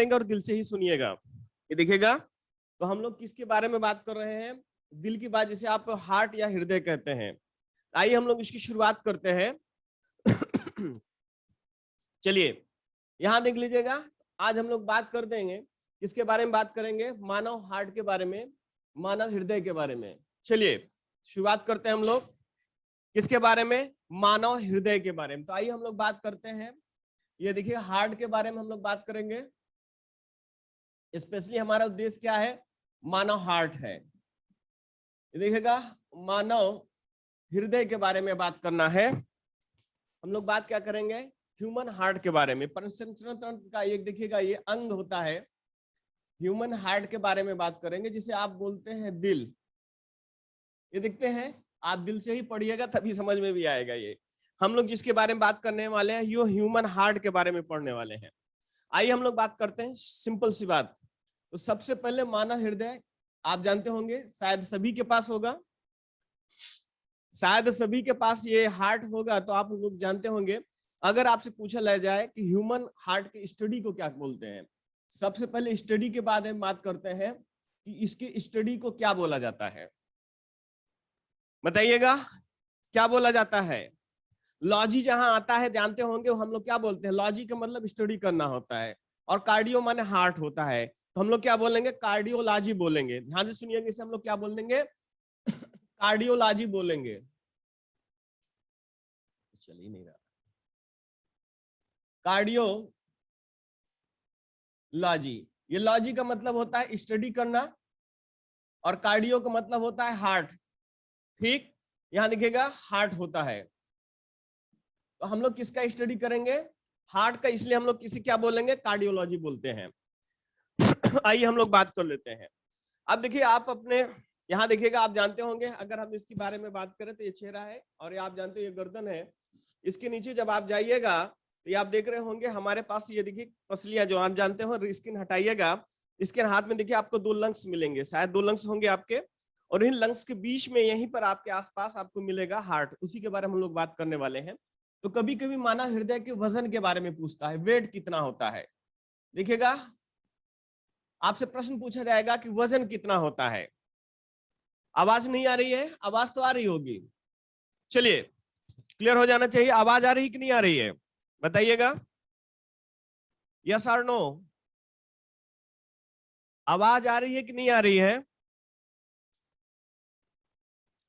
और दिल से ही सुनिएगा। ये देखिएगा, तो हम लोग किसके बारे में बात कर रहे हैं? दिल की बात, जिसे आप हार्ट या हृदय कहते हैं। आइए हम लोग इसकी शुरुआत करते हैं। चलिए यहां देख लीजिएगा, आज हम लोग बात कर देंगे किसके बारे में बात करेंगे? मानव हार्ट के बारे में, मानव हृदय के बारे में। चलिए शुरुआत करते हैं हम लोग किसके बारे में? मानव हृदय के बारे में। तो आइए हम लोग बात करते हैं। ये देखिए, हार्ट के बारे में हम लोग बात करेंगे। स्पेशली हमारा उद्देश्य क्या है? मानव हार्ट है। देखिएगा, मानव हृदय के बारे में बात करना है। हम लोग बात क्या करेंगे? ह्यूमन हार्ट के बारे में। परिसंचरण तंत्र का एक देखिएगा ये अंग होता है। ह्यूमन हार्ट के बारे में बात करेंगे, जिसे आप बोलते हैं दिल। ये देखते हैं, आप दिल से ही पढ़िएगा तभी समझ में भी आएगा। ये हम लोग जिसके बारे में बात करने वाले हैं, यो ह्यूमन हार्ट के बारे में पढ़ने वाले हैं। आइए हम लोग बात करते हैं, सिंपल सी बात। तो सबसे पहले मानव हृदय आप जानते होंगे, शायद सभी के पास होगा, शायद सभी के पास ये हार्ट होगा। तो आप लोग जानते होंगे, अगर आपसे पूछा जाए कि ह्यूमन हार्ट के स्टडी को क्या बोलते हैं, सबसे पहले स्टडी के बाद हम बात करते हैं कि इसके स्टडी को क्या बोला जाता है। बताइएगा क्या बोला जाता है? लॉजी जहां आता है जानते होंगे, हम लोग क्या बोलते हैं? लॉजी का मतलब स्टडी करना होता है, और कार्डियो माने हार्ट होता है। तो हम लोग क्या बोलेंगे? कार्डियोलॉजी बोलेंगे। ध्यान से सुनिएगा, इसे हम लोग क्या बोल देंगे? कार्डियोलॉजी बोलेंगे। चल ही नहीं रहा। कार्डियोलॉजी, ये लॉजी का मतलब होता है स्टडी करना, और कार्डियो का मतलब होता है हार्ट। ठीक, यहां देखिएगा हार्ट होता है। तो हम लोग किसका स्टडी करेंगे? हार्ट का, इसलिए हम लोग किसी क्या बोलेंगे? कार्डियोलॉजी बोलते हैं। आइए हम लोग बात कर लेते हैं। अब देखिए, आप अपने यहाँ देखिएगा, आप जानते होंगे, अगर हम इसके बारे में बात करें तो ये चेहरा है, और ये आप जानते हो ये गर्दन है। इसके नीचे जब आप जाइएगा तो ये आप देख रहे होंगे हमारे पास, ये देखिए पसलियां, जो आप जानते हो। स्किन हटाइएगा, इसके हाथ में देखिए आपको 2 लंग्स मिलेंगे, शायद 2 लंग्स होंगे आपके, और इन लंग्स के बीच में यहीं पर आपके आसपास आपको मिलेगा हार्ट। उसी के बारे में हम लोग बात करने वाले हैं। तो कभी कभी मानव हृदय के वजन के बारे में पूछता है, वेट कितना होता है। देखिएगा, आपसे प्रश्न पूछा जाएगा कि वजन कितना होता है। आवाज नहीं आ रही है? आवाज तो आ रही होगी। चलिए क्लियर हो जाना चाहिए, आवाज आ रही कि नहीं आ रही है? बताइएगा, यस और नो। आवाज आ रही है कि नहीं आ रही है?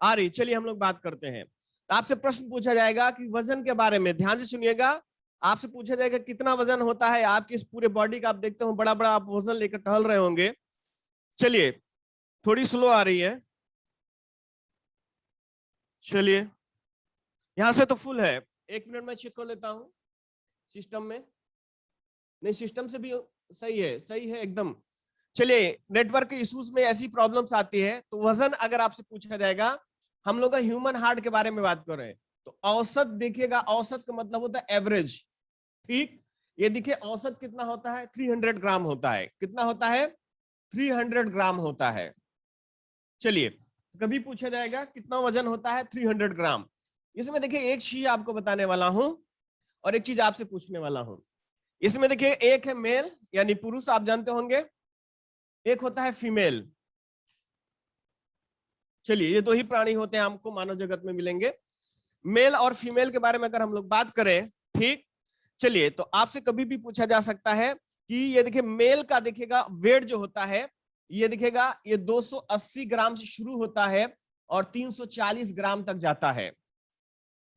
आ रही। चलिए हम लोग बात करते हैं। तो आपसे प्रश्न पूछा जाएगा कि वजन के बारे में, ध्यान से सुनिएगा। आपसे पूछा जाएगा कितना वजन होता है आपकी इस पूरे बॉडी का। आप देखते हो बड़ा बड़ा आप वजन लेकर टहल रहे होंगे। चलिए, थोड़ी स्लो आ रही है। चलिए, यहां से तो फुल है। 1 मिनट में चेक कर लेता हूं सिस्टम में। नहीं, सिस्टम से भी सही है, सही है एकदम। चलिए, नेटवर्क इश्यूज में ऐसी प्रॉब्लम्स आती है। तो वजन अगर आपसे पूछा जाएगा, हम लोग का ह्यूमन हार्ट के बारे में बात कर रहे हैं, तो औसत देखिएगा, औसत का मतलब होता है एवरेज। ठीक, ये देखिए औसत कितना होता है? 300 ग्राम होता है। कितना होता है? 300 ग्राम होता है। चलिए, कभी पूछा जाएगा कितना वजन होता है? 300 ग्राम। इसमें देखिए एक चीज आपको बताने वाला हूं, और एक चीज आपसे पूछने वाला हूं। इसमें देखिए, एक है मेल यानी पुरुष, आप जानते होंगे, एक होता है फीमेल। चलिए, ये 2 ही प्राणी होते हैं हमको मानव जगत में मिलेंगे। मेल और फीमेल के बारे में अगर हम लोग बात करें, ठीक। चलिए, तो आपसे कभी भी पूछा जा सकता है कि ये देखिए मेल का देखिएगा वेट जो होता है, ये देखिएगा ये 280 ग्राम से शुरू होता है और 340 ग्राम तक जाता है।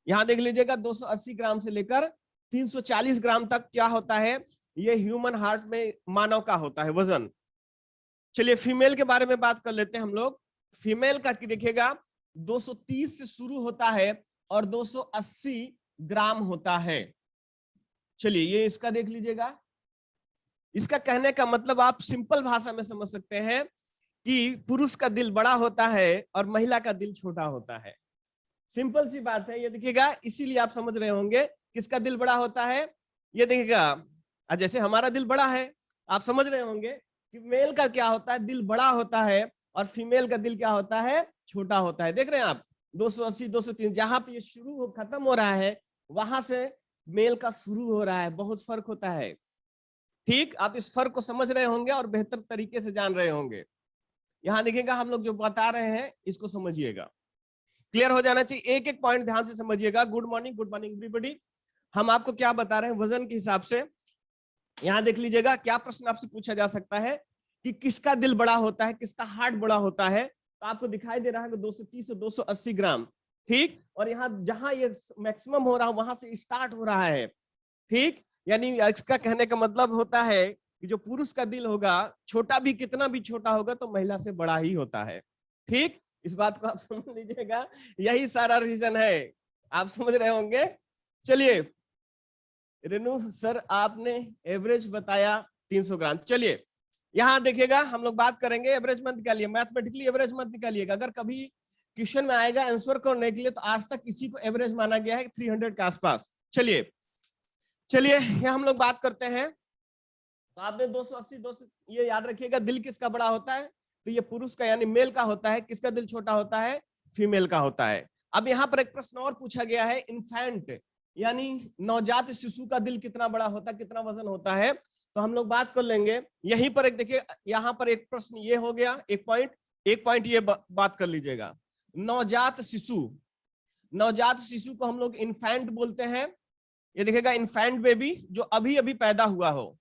यहां देख लीजिएगा, 280 ग्राम से लेकर 340 ग्राम तक क्या होता है? ये ह्यूमन हार्ट में मानव का होता है वजन। चलिए, फीमेल के बारे में बात कर लेते हैं हम लोग। फीमेल का देखिएगा 230 से शुरू होता है और 280 ग्राम होता है। चलिए, ये इसका देख लीजिएगा। इसका कहने का मतलब आप सिंपल भाषा में समझ सकते हैं कि पुरुष का दिल बड़ा होता है और महिला का दिल छोटा होता है। सिंपल सी बात है, ये देखिएगा, इसीलिए आप समझ रहे होंगे किसका दिल बड़ा होता है। ये देखिएगा, जैसे हमारा दिल बड़ा है, आप समझ रहे होंगे कि मेल का क्या होता है? दिल बड़ा होता है, और फीमेल का दिल क्या होता है? छोटा होता है। देख रहे हैं आप, 280 203, जहां पे ये शुरू खत्म हो रहा है, वहां से मेल का शुरू हो रहा है। बहुत फर्क होता है। ठीक, आप इस फर्क को समझ रहे होंगे और बेहतर तरीके से जान रहे होंगे। यहां देखिएगा हम लोग जो बता रहे हैं इसको समझिएगा, क्लियर हो जाना चाहिए। एक एक पॉइंट ध्यान से समझिएगा। Good morning everybody. हम आपको क्या बता रहे हैं वजन के हिसाब से। यहां देख लीजिएगा क्या प्रश्न आपसे पूछा जा सकता है कि किसका दिल बड़ा होता है, किसका हार्ट बड़ा होता है। तो आपको दिखाई दे रहा है 230 और 280 ग्राम, ठीक। और यहाँ जहां ये मैक्सिमम हो रहा है वहां से स्टार्ट हो रहा है, ठीक। यानी इसका कहने का मतलब होता है कि जो पुरुष का दिल होगा, छोटा भी कितना भी छोटा होगा तो महिला से बड़ा ही होता है, ठीक। इस बात को आप समझ लीजिएगा, यही सारा रीजन है, आप समझ रहे होंगे। चलिए रेनू सर आपने एवरेज बताया 300 ग्राम। चलिए यहां देखिएगा हम लोग बात करेंगे एवरेज मत निकालिए, मैथमेटिकली एवरेज मत निकालिएगा। अगर कभी क्वेश्चन में आएगा आंसर करने के लिए तो आज तक किसी को एवरेज माना गया है 300 के आसपास। चलिए यहां हम लोग बात करते हैं। तो आपने 280 200 ये याद रखिएगा, दिल किसका बड़ा होता है तो ये पुरुष का यानी मेल का होता है, किसका दिल छोटा होता है, फीमेल का होता है। अब यहाँ पर एक प्रश्न और पूछा गया है, इन्फेंट यानी नवजात शिशु का दिल कितना बड़ा होता है, कितना वजन होता है। तो हम लोग बात कर लेंगे यहीं पर एक, देखिए यहाँ पर एक प्रश्न ये हो गया, एक पॉइंट ये बात कर लीजिएगा। नवजात शिशु को हम लोग इन्फेंट बोलते हैं। ये देखिएगा इन्फेंट बेबी जो अभी अभी पैदा हुआ हो।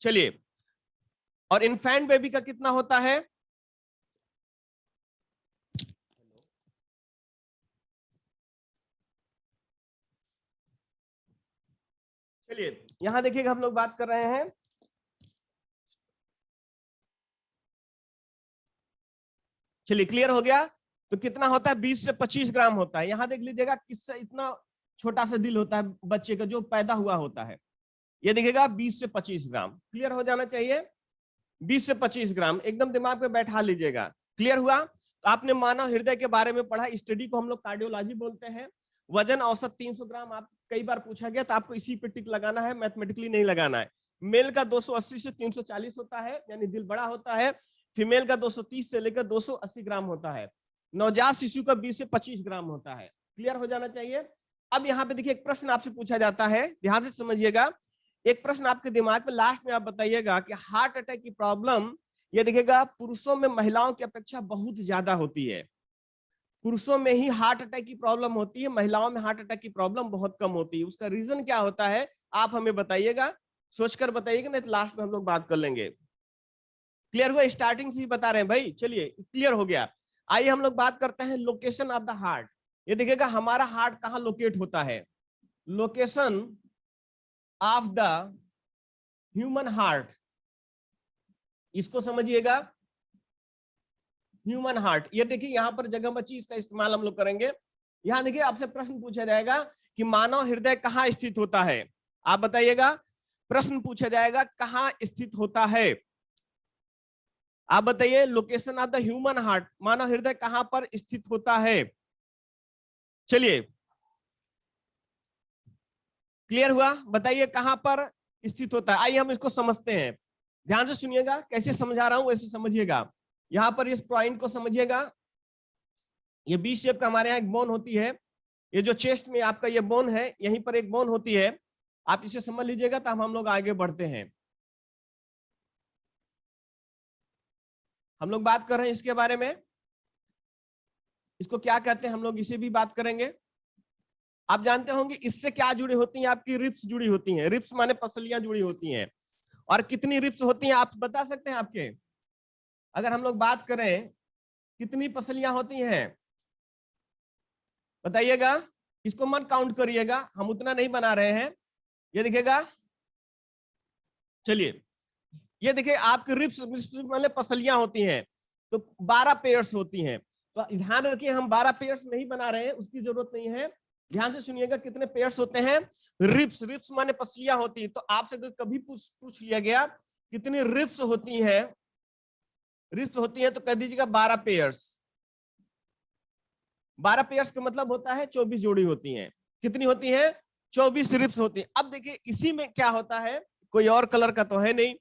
चलिए, और इन्फेंट बेबी का कितना होता है, चलिए यहां देखिएगा हम लोग बात कर रहे हैं। चलिए क्लियर हो गया। तो कितना होता है, 20 से 25 ग्राम होता है। यहां देख लीजिएगा किससे इतना छोटा सा दिल होता है बच्चे का जो पैदा हुआ होता है। ये देखिएगा 20 से 25 ग्राम, क्लियर हो जाना चाहिए। 20 से 25 ग्राम एकदम दिमाग में बैठा लीजिएगा, क्लियर हुआ। तो आपने मानव हृदय के बारे में पढ़ा, स्टडी को हम लोग कार्डियोलॉजी बोलते हैं। वजन औसत 300 ग्राम आप कई बार पूछा गया, तो आपको इसी पे टिक लगाना है, मैथमेटिकली नहीं लगाना है। मेल का 280 से 340 होता है, यानी दिल बड़ा होता है। फीमेल का 230 से लेकर 280 ग्राम होता है। नवजात शिशु का 20 से 25 ग्राम होता है, क्लियर हो जाना चाहिए। अब यहाँ पे देखिए एक प्रश्न आपसे पूछा जाता है, ध्यान से समझिएगा। एक प्रश्न आपके दिमाग में लास्ट में आप बताइएगा कि हार्ट अटैक की प्रॉब्लम, ये देखिएगा पुरुषों में महिलाओं की अपेक्षा बहुत ज्यादा होती है। पुरुषों में ही हार्ट अटैक की प्रॉब्लम होती है, महिलाओं में हार्ट अटैक की प्रॉब्लम बहुत कम होती है। उसका रीजन क्या होता है आप हमें बताइएगा, सोचकर बताइएगा, नहीं तो लास्ट में हम लोग बात कर लेंगे। क्लियर हुआ, स्टार्टिंग से ही बता रहे हैं भाई। चलिए क्लियर हो गया। आइए हम लोग बात करते हैं लोकेशन ऑफ द हार्ट। ये देखिएगा हमारा हार्ट कहाँ लोकेट होता है, location of the human heart, इसको समझिएगा। ह्यूमन हार्ट, ये देखिए यहां पर जगह बची, इसका इस्तेमाल हम लोग करेंगे। यहां देखिए आपसे प्रश्न पूछा जाएगा कि मानव हृदय कहाँ स्थित होता है, आप बताइएगा। प्रश्न पूछा जाएगा कहाँ स्थित होता है, आप बताइए। Location of the human heart, मानव हृदय कहां पर स्थित होता है। चलिए क्लियर हुआ, बताइए कहां पर स्थित होता है। आइए हम इसको समझते हैं, ध्यान से सुनिएगा, कैसे समझा रहा हूं वैसे समझिएगा। यहां पर इस पॉइंट को समझिएगा। ये बी शेप का हमारे यहाँ एक बोन होती है, ये जो चेस्ट में आपका ये बोन है, यहीं पर एक बोन होती है। आप इसे समझ लीजिएगा तो हम लोग आगे बढ़ते हैं। हम लोग बात कर रहे हैं इसके बारे में, इसको क्या कहते हैं हम लोग, इसे भी बात करेंगे। आप जानते होंगे इससे क्या जुड़ी होती हैं, आपकी रिप्स जुड़ी होती हैं। रिप्स माने पसलियां जुड़ी होती हैं। और कितनी रिप्स होती हैं आप बता सकते हैं आपके, अगर हम लोग बात करें कितनी पसलियां होती हैं बताइएगा। इसको मत काउंट करिएगा, हम उतना नहीं बना रहे हैं। ये देखिएगा, चलिए ये देखिए आपके रिप्स मतलब पसलियां होती हैं, तो 12 पेयर्स होती हैं। तो ध्यान रखिए हम 12 पेयर्स नहीं बना रहे हैं, उसकी जरूरत नहीं है। ध्यान से सुनिएगा कितने पेयर्स होते हैं, रिप्स माने पसलियां होती है। तो आपसे कभी पूछ लिया गया कितनी रिप्स होती हैं, रिप्स होती है तो कह दीजिएगा 12 पेयर्स। 12 पेयर्स का मतलब होता है 24 जोड़ी होती हैं। कितनी होती है, 24 रिप्स होती है। अब देखिए इसी में क्या होता है, कोई और कलर का तो है नहीं।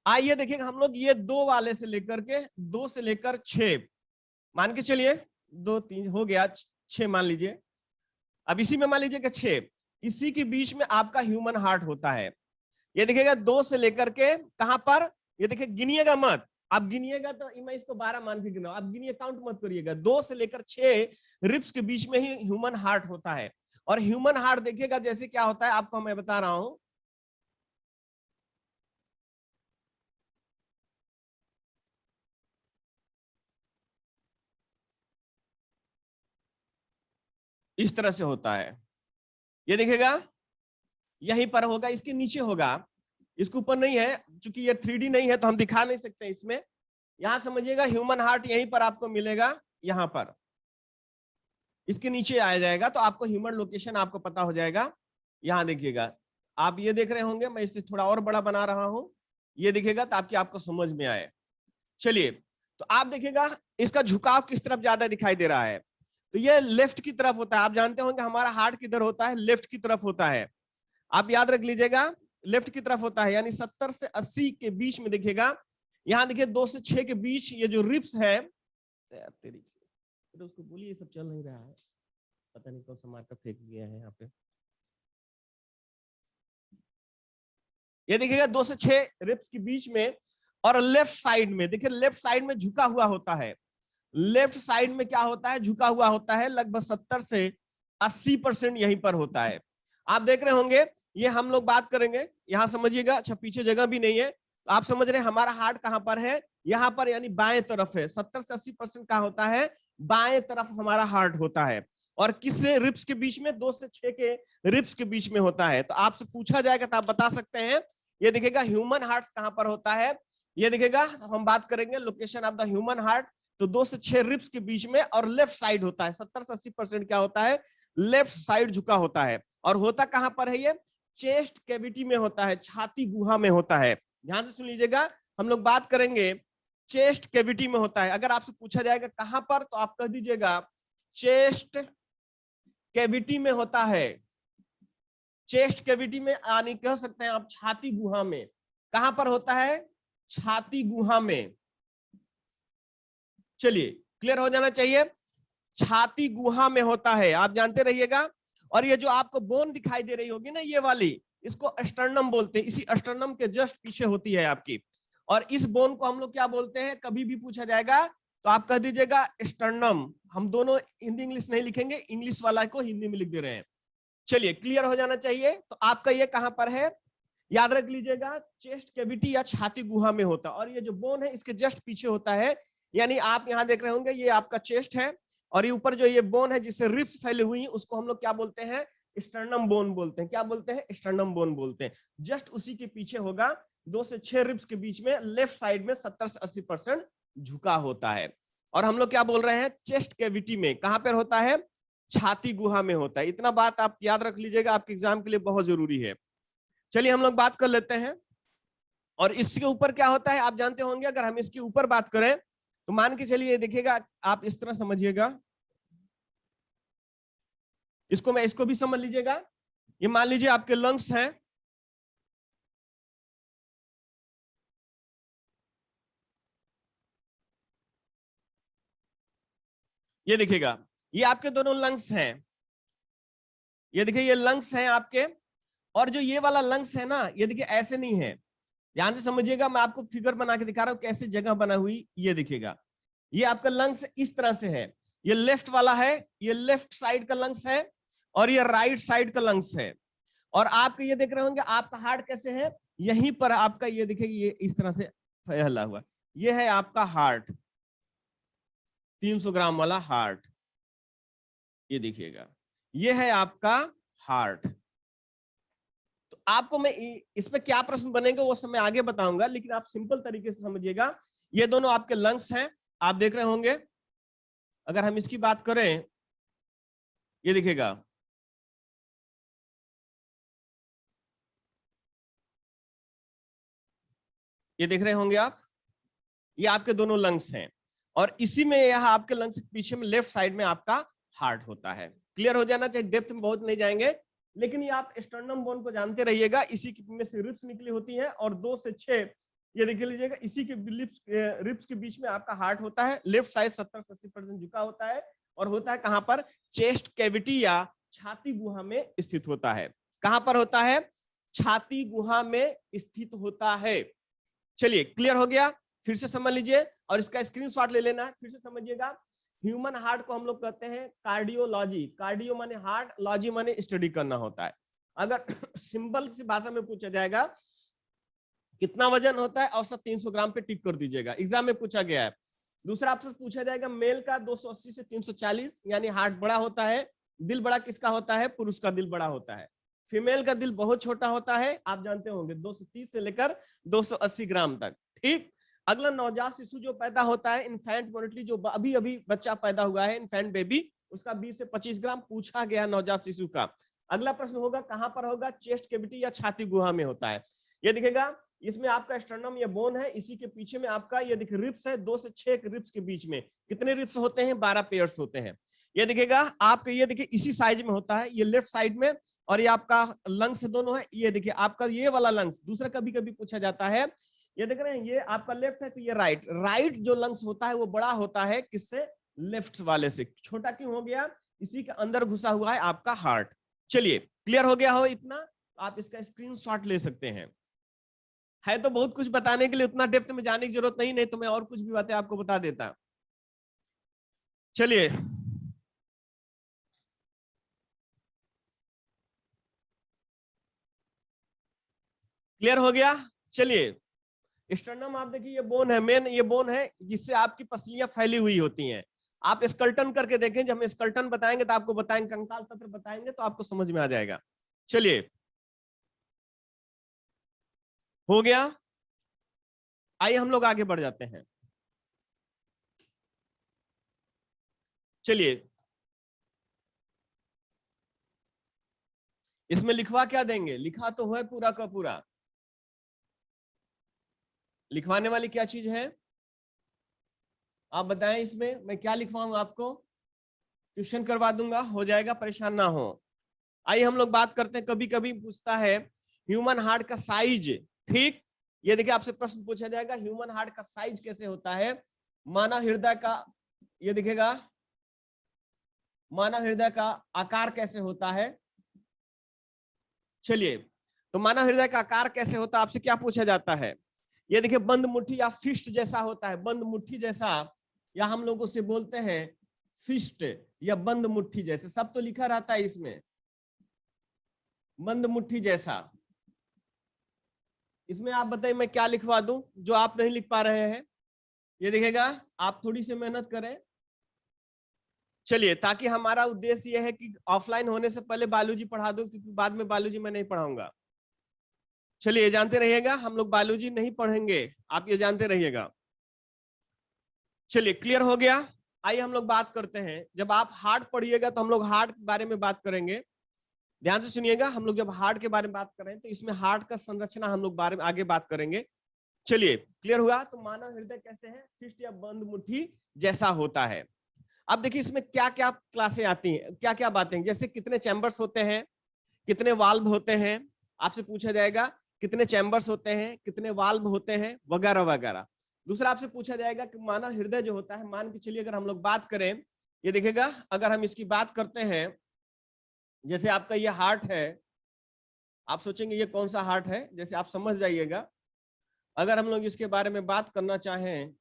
आइए देखिएगा हम लोग ये 2 वाले से लेकर के 2 से लेकर 6 मान के चलिए, 2 3 हो गया, 6 मान लीजिए। अब इसी में मान लीजिए कि 6, इसी के बीच में आपका ह्यूमन हार्ट होता है। ये दिखेगा 2 से लेकर के कहां पर, ये देखिए गिनिएगा मत, आप गिनिएगा तो मैं इसको 12 मान के गिना, आप गिनिए, काउंट मत करिएगा। 2 से लेकर 6 रिब्स के बीच में ही ह्यूमन हार्ट होता है। और ह्यूमन हार्ट देखिएगा जैसे क्या होता है, आपको मैं बता रहा हूं, इस तरह से होता है। ये देखिएगा यहीं पर होगा, इसके नीचे होगा, इसके ऊपर नहीं है, क्योंकि ये 3D नहीं है तो हम दिखा नहीं सकते इसमें। यहां समझिएगा ह्यूमन हार्ट यहीं पर आपको मिलेगा, यहां पर इसके नीचे आ जाएगा, तो आपको ह्यूमन लोकेशन आपको पता हो जाएगा। यहां देखिएगा, आप ये देख रहे होंगे, मैं इसे थोड़ा और बड़ा बना रहा हूं, ये दिखेगा ताकि आपको समझ में आए। चलिए, तो आप देखिएगा इसका झुकाव किस तरफ ज्यादा दिखाई दे रहा है, तो ये लेफ्ट की तरफ होता है। आप जानते होंगे हमारा हार्ट किधर होता है, लेफ्ट की तरफ होता है। आप याद रख लीजिएगा, लेफ्ट की तरफ होता है, यानी 70 से 80 के बीच में देखिएगा। यहां देखिए 2 से 6 के बीच ये जो रिब्स है, तेरी तो उसको बोलिए, ये सब चल नहीं रहा है, पता नहीं कौन सा मार्कर फेंक दिया है यहाँ पे। ये देखिएगा 2 से 6 रिब्स के बीच में, और लेफ्ट साइड में देखिए, लेफ्ट साइड में झुका हुआ होता है। लेफ्ट साइड में क्या होता है, झुका हुआ होता है, लगभग 70 से 80% यहीं पर होता है। आप देख रहे होंगे, ये हम लोग बात करेंगे, यहां समझिएगा, अच्छा पीछे जगह भी नहीं है, तो आप समझ रहे हैं हमारा हार्ट कहां पर है, यहां पर, यानी बाएं तरफ है। 70 से 80% का होता है, बाएं तरफ हमारा हार्ट होता है। और किस रिब्स के बीच में, 2 से 6 के रिब्स के बीच में होता है। तो आपसे पूछा जाएगा तो आप बता सकते हैं, ये देखिएगा ह्यूमन हार्ट कहां पर होता है, ये देखिएगा हम बात करेंगे location of the human heart, तो 2 से 6 रिब्स के बीच में, और लेफ्ट साइड होता है। 70 से 80% क्या होता है, लेफ्ट साइड झुका होता है। और होता कहां पर है, ये चेस्ट कैविटी में होता है, छाती गुहा में होता है। ध्यान से सुन लीजिएगा, हम लोग बात करेंगे चेस्ट कैविटी में होता है। अगर आपसे पूछा जाएगा कहां पर, तो आप कह दीजिएगा चेस्ट कैविटी में होता है। चेस्ट कैविटी में, यानी कह सकते हैं आप छाती गुहा में। कहां पर होता है, छाती गुहा में। चलिए, क्लियर हो जाना चाहिए, छाती गुहा में होता है, आप जानते रहिएगा। और ये जो आपको बोन दिखाई दे रही होगी ना, ये वाली, इसको स्टर्नम बोलते हैं। इसी स्टर्नम के जस्ट पीछे होती है आपकी। और इस बोन को हम लोग क्या बोलते हैं, कभी भी पूछा जाएगा तो आप कह दीजिएगा स्टर्नम। हम दोनों हिंदी इंग्लिश नहीं लिखेंगे, इंग्लिश वाला को हिंदी में लिख दे रहे हैं। चलिए, क्लियर हो जाना चाहिए। तो आपका ये कहां पर है, याद रख लीजिएगा, चेस्ट कैविटी या छाती गुहा में होता है। और ये जो बोन है इसके जस्ट पीछे होता है, यानी आप यहां देख रहे होंगे, ये आपका चेस्ट है, और ये ऊपर जो ये बोन है जिससे रिब्स फैले हुई हैं, उसको हम लोग क्या बोलते हैं, स्टर्नम बोन बोलते हैं। क्या बोलते हैं, स्टर्नम बोन बोलते हैं। जस्ट उसी के पीछे होगा, 2 से 6 रिब्स के बीच में, लेफ्ट साइड में 70 से 80% झुका होता है। और हम लोग क्या बोल रहे हैं, चेस्ट कैविटी में। कहां पर होता है, छाती गुहा में होता है। इतना बात आप याद रख लीजिएगा, आपके एग्जाम के लिए बहुत जरूरी है। चलिए, हम लोग बात कर लेते हैं। और इसके ऊपर क्या होता है आप जानते होंगे। अगर हम इसके ऊपर बात करें, तो मान के चलिए, देखिएगा आप इस तरह समझिएगा, इसको भी समझ लीजिएगा। ये मान लीजिए आपके लंग्स हैं, ये देखिएगा, ये आपके दोनों लंग्स हैं, ये देखिए ये लंग्स हैं आपके। और जो ये वाला लंग्स है ना, ये देखिए ऐसे नहीं है, ध्यान से समझिएगा, मैं आपको फिगर बना के दिखा रहा हूं कैसे जगह बना हुई। ये देखिएगा, ये आपका लंग्स इस तरह से है, ये लेफ्ट वाला है, ये लेफ्ट साइड का लंग्स है, और ये राइट साइड का लंग्स है। और आपके ये देख रहे होंगे आपका हार्ट कैसे है, यहीं पर आपका, ये देखिए ये इस तरह से फैला हुआ, ये है आपका हार्ट, 300 ग्राम वाला हार्ट। ये देखिएगा, ये है आपका हार्ट। तो आपको मैं इस पे क्या प्रश्न बनेंगे वो सब मैं आगे बताऊंगा, लेकिन आप सिंपल तरीके से समझिएगा। ये दोनों आपके लंग्स हैं, आप देख रहे होंगे। अगर हम इसकी बात करें, ये देखिएगा, ये देख रहे होंगे आप, ये आपके दोनों लंग्स हैं। और इसी में यह आपके लंग्स के पीछे में लेफ्ट साइड में आपका हार्ट होता है। क्लियर हो जाना चाहिए, डेप्थ में बहुत नहीं जाएंगे, लेकिन ये आप स्टर्नम बोन को जानते रहिएगा। इसी में से रिब्स निकली होती है, और 2 से 6, ये देख लीजिएगा, इसी के रिब्स के बीच में आपका हार्ट होता है। लेफ्ट साइड 70 से 80% झुका होता है, और होता है कहां पर, चेस्ट कैविटी या छाती गुहा में स्थित होता है। कहां पर होता है, छाती गुहा में स्थित होता है। चलिए क्लियर हो गया, फिर से समझ लीजिए और इसका स्क्रीनशॉट ले लेना है, फिर से समझिएगा। ह्यूमन हार्ट को हम लोग कहते हैं कार्डियोलॉजी, कार्डियो माने हार्ट, लॉजी माने स्टडी करना होता है। अगर सिंपल सी भाषा में पूछा जाएगा कितना वजन होता है, औसत 300 ग्राम पे टिक कर दीजिएगा, एग्जाम में पूछा गया है। दूसरा आपसे पूछा जाएगा मेल का 280 से 340 यानी हार्ट बड़ा होता है। दिल बड़ा किसका होता है, पुरुष का दिल बड़ा होता है। फीमेल का दिल बहुत छोटा होता है, आप जानते होंगे 230 से लेकर 280 ग्राम तक। ठीक, अगला नवजात शिशु जो पैदा होता है, इन्फेंट मोर्टली, जो अभी अभी बच्चा पैदा हुआ है, इन्फेंट बेबी, उसका 20 से 25 ग्राम पूछा गया नवजात शिशु का। अगला प्रश्न होगा कहां पर होगा, चेस्ट कैविटी या छाती गुहा में होता है। ये दिखेगा, इसमें आपका स्टर्नम या बोन है, इसी के पीछे में आपका ये देखिए रिप्स है, 2 से 6 रिप्स के बीच में कितने रिप्स होते हैं, 12 पेयर्स होते हैं। ये दिखेगा आपका, ये देखिए इसी साइज में होता है, ये लेफ्ट साइड में, और ये आपका लंग्स दोनों है। ये देखिए आपका ये वाला लंग्स, दूसरा कभी कभी पूछा जाता है, ये देख रहे हैं, ये आपका लेफ्ट है तो ये राइट। राइट जो लंग्स होता है वो बड़ा होता है किससे, लेफ्ट वाले से। छोटा क्यों हो गया, इसी के अंदर घुसा हुआ है आपका हार्ट। चलिए क्लियर हो गया हो इतना, आप इसका स्क्रीनशॉट ले सकते हैं। है तो बहुत कुछ बताने के लिए, उतना डेप्थ में जाने की जरूरत नहीं तो मैं और कुछ भी बातें आपको बता देता। चलिए क्लियर हो गया। चलिए स्टर्नम आप देखिए, ये बोन है, मेन ये बोन है जिससे आपकी पसलियां फैली हुई होती हैं। आप स्कल्टन करके देखें, जब हम स्कल्टन बताएंगे तो आपको बताएंगे, कंकाल तंत्र बताएंगे तो आपको समझ में आ जाएगा। चलिए हो गया, आइए हम लोग आगे बढ़ जाते हैं। चलिए इसमें लिखवा क्या देंगे, लिखा तो है पूरा का पूरा, लिखवाने वाली क्या चीज है आप बताएं, इसमें मैं क्या लिखवाऊं आपको, ट्यूशन करवा दूंगा, हो जाएगा, परेशान ना हो। आइए हम लोग बात करते हैं, कभी कभी पूछता है ह्यूमन हार्ट का साइज। ठीक, ये देखिए आपसे प्रश्न पूछा जाएगा ह्यूमन हार्ट का साइज कैसे होता है, मानव हृदय का, ये दिखेगा मानव हृदय का आकार कैसे होता है। चलिए तो मानव हृदय का आकार कैसे होता है, आपसे क्या पूछा जाता है, ये देखिए बंद मुट्ठी या फिस्ट जैसा होता है, बंद मुट्ठी जैसा, या हम लोग उसे बोलते हैं फिस्ट या बंद मुट्ठी जैसे, सब तो लिखा रहता है इसमें, बंद मुट्ठी जैसा। इसमें आप बताइए मैं क्या लिखवा दूं जो आप नहीं लिख पा रहे हैं, ये दिखेगा, आप थोड़ी सी मेहनत करें। चलिए ताकि हमारा उद्देश्य यह है कि ऑफलाइन होने से पहले बायोलॉजी पढ़ा दूं, क्योंकि बाद में बायोलॉजी मैं नहीं पढ़ाऊंगा। चलिए जानते रहिएगा, हम लोग बायोलॉजी नहीं पढ़ेंगे, आप ये जानते रहिएगा। चलिए क्लियर हो गया। आइए हम लोग बात करते हैं, जब आप हार्ट पढ़िएगा तो हम लोग हार्ट के बारे में बात करेंगे, ध्यान से सुनिएगा। हम लोग जब हार्ट के बारे में बात करें तो इसमें हार्ट का संरचना हम लोग बारे में आगे बात करेंगे। चलिए क्लियर हुआ, तो मानव हृदय कैसे है, फिस्ट या बंद मुट्ठी जैसा होता है। अब देखिए इसमें क्या क्या क्लासें आती हैं, क्या क्या बातें, जैसे कितने चैम्बर्स होते हैं, कितने वाल्व होते हैं, आपसे पूछा जाएगा कितने चैम्बर्स होते हैं, कितने वाल्व होते हैं, वगैरह वगैरह। दूसरा आपसे पूछा जाएगा कि मानव हृदय जो होता है, मान के चलिए अगर हम लोग बात करें, ये देखिएगा अगर हम इसकी बात करते हैं, जैसे आपका ये हार्ट है, आप सोचेंगे ये कौन सा हार्ट है, जैसे आप समझ जाइएगा। अगर हम लोग इसके बारे में बात करना चाहें,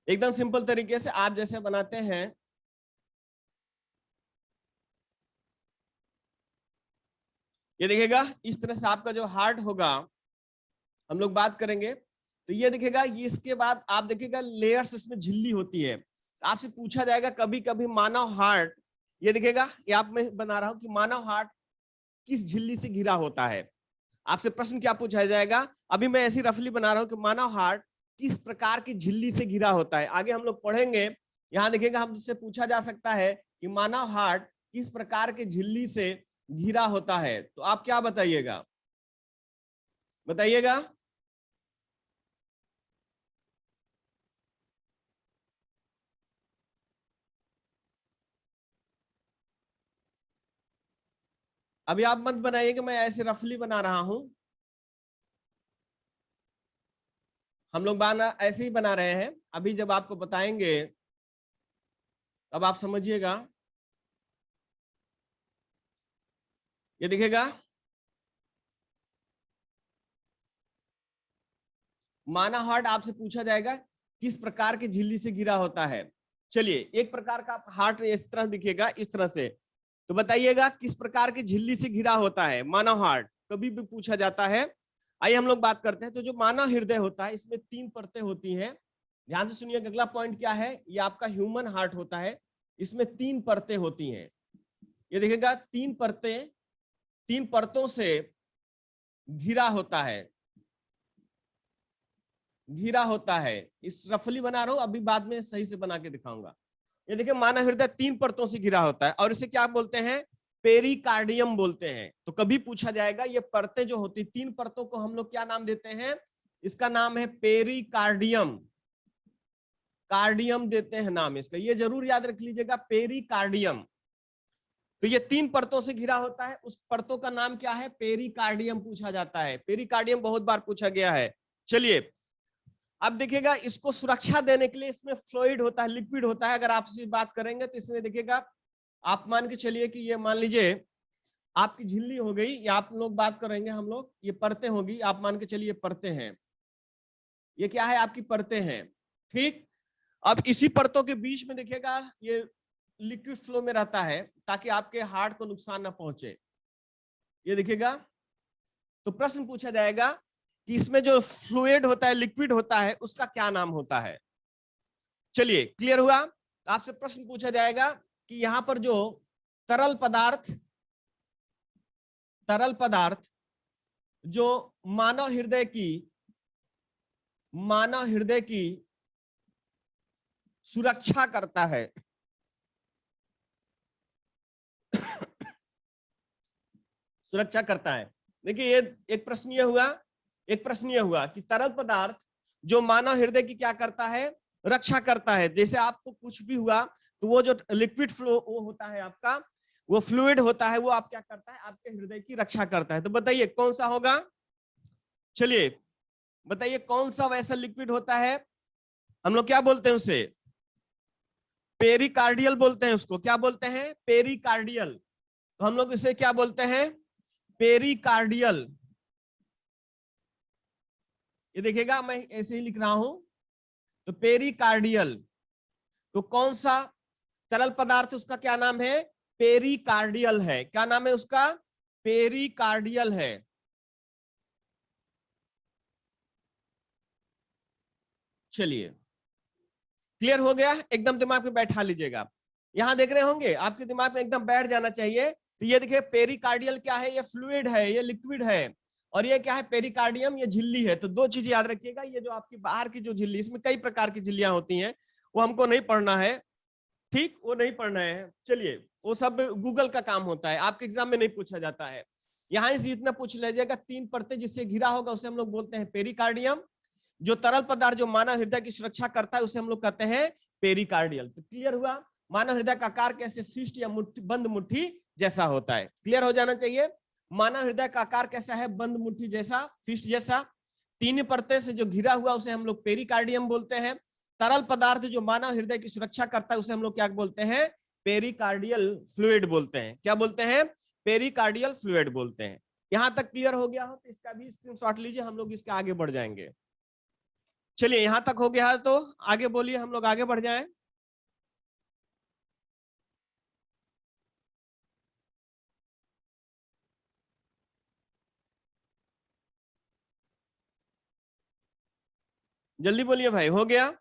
एकदम सिंपल तरीके से आप जैसे बनाते हैं, ये देखिएगा इस तरह से आपका जो हार्ट होगा, हम लोग बात करेंगे तो ये देखिएगा, ये इसके बाद आप देखिएगा लेयर्स, इसमें झिल्ली होती है। आपसे पूछा जाएगा कभी कभी मानव हार्ट, ये देखिएगा ये आप मैं बना रहा हूं कि मानव हार्ट किस झिल्ली से घिरा होता है। आपसे प्रश्न क्या पूछा जाएगा, अभी मैं ऐसी रफली बना रहा हूं कि मानव हार्ट किस प्रकार की झिल्ली से घिरा होता है, आगे हम लोग पढ़ेंगे। यहां देखिएगा हमसे पूछा जा सकता है कि मानव हार्ट किस प्रकार की झिल्ली से घिरा होता है, तो आप क्या बताइएगा, बताइएगा। अभी आप मत बनाइएगा, मैं ऐसे रफली बना रहा हूं, हम लोग बना ऐसे ही बना रहे हैं। अभी जब आपको बताएंगे अब आप समझिएगा, ये दिखेगा मानव हार्ट आपसे पूछा जाएगा किस प्रकार की झिल्ली से घिरा होता है। चलिए, एक प्रकार का हार्ट इस तरह दिखेगा, इस तरह से, तो बताइएगा किस प्रकार की झिल्ली से घिरा होता है मानव हार्ट, कभी भी पूछा जाता है। आइए हम लोग बात करते हैं। तो जो मानव हृदय होता है इसमें 3 परतें होती हैं। ध्यान से सुनिए, अगला पॉइंट क्या है, ये आपका ह्यूमन हार्ट होता है, इसमें 3 परतें होती हैं। ये देखिएगा 3 परतें, 3 परतों से घिरा होता है, घिरा होता है। इस रफली बना रहा हूं, अभी बाद में सही से बना के दिखाऊंगा। ये देखिए मानव हृदय 3 परतों से घिरा होता है और इसे क्या बोलते हैं, पेरिकार्डियम बोलते हैं। तो कभी पूछा जाएगा ये परतें जो होती 3 परतों को हम लोग क्या नाम देते हैं, इसका नाम है पेरिकार्डियम, कार्डियम देते हैं नाम इसका, ये जरूर याद रख लीजिएगा, पेरिकार्डियम। तो ये 3 परतों से घिरा होता है, उस परतों का नाम क्या है, पेरिकार्डियम पूछा जाता है। पेरिकार्डियम बहुत बार पूछा गया है। चलिए अब देखिएगा, इसको सुरक्षा देने के लिए इसमें फ्लूइड होता है, लिक्विड होता है। अगर आपसे बात करेंगे तो इसमें देखिएगा, आप मान के चलिए कि ये मान लीजिए आपकी झिल्ली हो गई, या आप लोग बात करेंगे हम लोग, ये परतें होगी, आप मान के चलिए परतें हैं, ये क्या है, आपकी परतें हैं, ठीक। अब इसी परतों के बीच में देखिएगा ये लिक्विड फ्लो में रहता है ताकि आपके हार्ट को नुकसान ना पहुंचे। ये देखिएगा, तो प्रश्न पूछा जाएगा कि इसमें जो फ्लूइड होता है, लिक्विड होता है, उसका क्या नाम होता है। चलिए क्लियर हुआ। तो आपसे प्रश्न पूछा जाएगा कि यहां पर जो तरल पदार्थ, तरल पदार्थ जो मानव हृदय की, मानव हृदय की सुरक्षा करता है, सुरक्षा करता है। देखिए ये एक प्रश्न ये हुआ, एक प्रश्न ये हुआ कि तरल पदार्थ जो मानव हृदय की क्या करता है, रक्षा करता है। जैसे आपको कुछ भी हुआ तो वो जो लिक्विड फ्लो वो होता है आपका, वो फ्लूइड होता है, वो आप क्या करता है, आपके हृदय की रक्षा करता है। तो बताइए कौन सा होगा, चलिए बताइए कौन सा वैसा लिक्विड होता है, हम लोग क्या बोलते हैं उसे, पेरिकार्डियल बोलते हैं उसको। क्या बोलते हैं, पेरिकार्डियल। तो हम लोग इसे क्या बोलते हैं, पेरिकार्डियल। ये देखिएगा मैं ऐसे ही लिख रहा हूं, तो पेरिकार्डियल। तो कौन सा तरल पदार्थ, उसका क्या नाम है, पेरिकार्डियल है। क्या नाम है उसका, पेरिकार्डियल है। चलिए क्लियर हो गया, एकदम दिमाग में बैठा लीजिएगा। यहां देख रहे होंगे आपके दिमाग में एकदम बैठ जाना चाहिए। तो ये देखिए पेरिकार्डियल क्या है, ये फ्लूइड है, ये लिक्विड है, और ये क्या है, पेरिकार्डियम, ये झिल्ली है। तो 2 चीज याद रखिएगा, ये जो आपकी बाहर की जो झिल्ली, इसमें कई प्रकार की झिल्लियां होती हैं, वो हमको नहीं पढ़ना है, ठीक, वो नहीं पढ़ना है। चलिए वो सब गूगल का काम होता है, आपके एग्जाम में नहीं पूछा जाता है। यहाँ से इतना पूछ लीजिएगा, 3 परतें जिससे घिरा होगा उसे हम लोग बोलते हैं पेरिकार्डियम। जो तरल पदार्थ जो मानव हृदय की सुरक्षा करता है उसे हम लोग कहते हैं पेरिकार्डियल। तो क्लियर हुआ, मानव हृदय का आकार कैसे फिस्ट या मुट्ठी, बंद मुट्ठी जैसा होता है, क्लियर हो जाना चाहिए। मानव हृदय का आकार कैसा है, बंद मुट्ठी जैसा, फिस्ट जैसा। 3 परतें से जो घिरा हुआ उसे हम लोग पेरिकार्डियम बोलते हैं। तरल पदार्थ जो मानव हृदय की सुरक्षा करता है उसे हम लोग क्या बोलते हैं, पेरिकार्डियल फ्लूइड बोलते हैं। क्या बोलते हैं, पेरिकार्डियल फ्लूइड बोलते हैं। यहां तक क्लियर हो गया हो तो इसका भी स्क्रीनशॉट लीजिए, हम लोग इसके आगे बढ़ जाएंगे। चलिए यहां तक हो गया है तो आगे बोलिए, हम लोग आगे बढ़ जाएं। जल्दी बोलिए भाई, हो गया।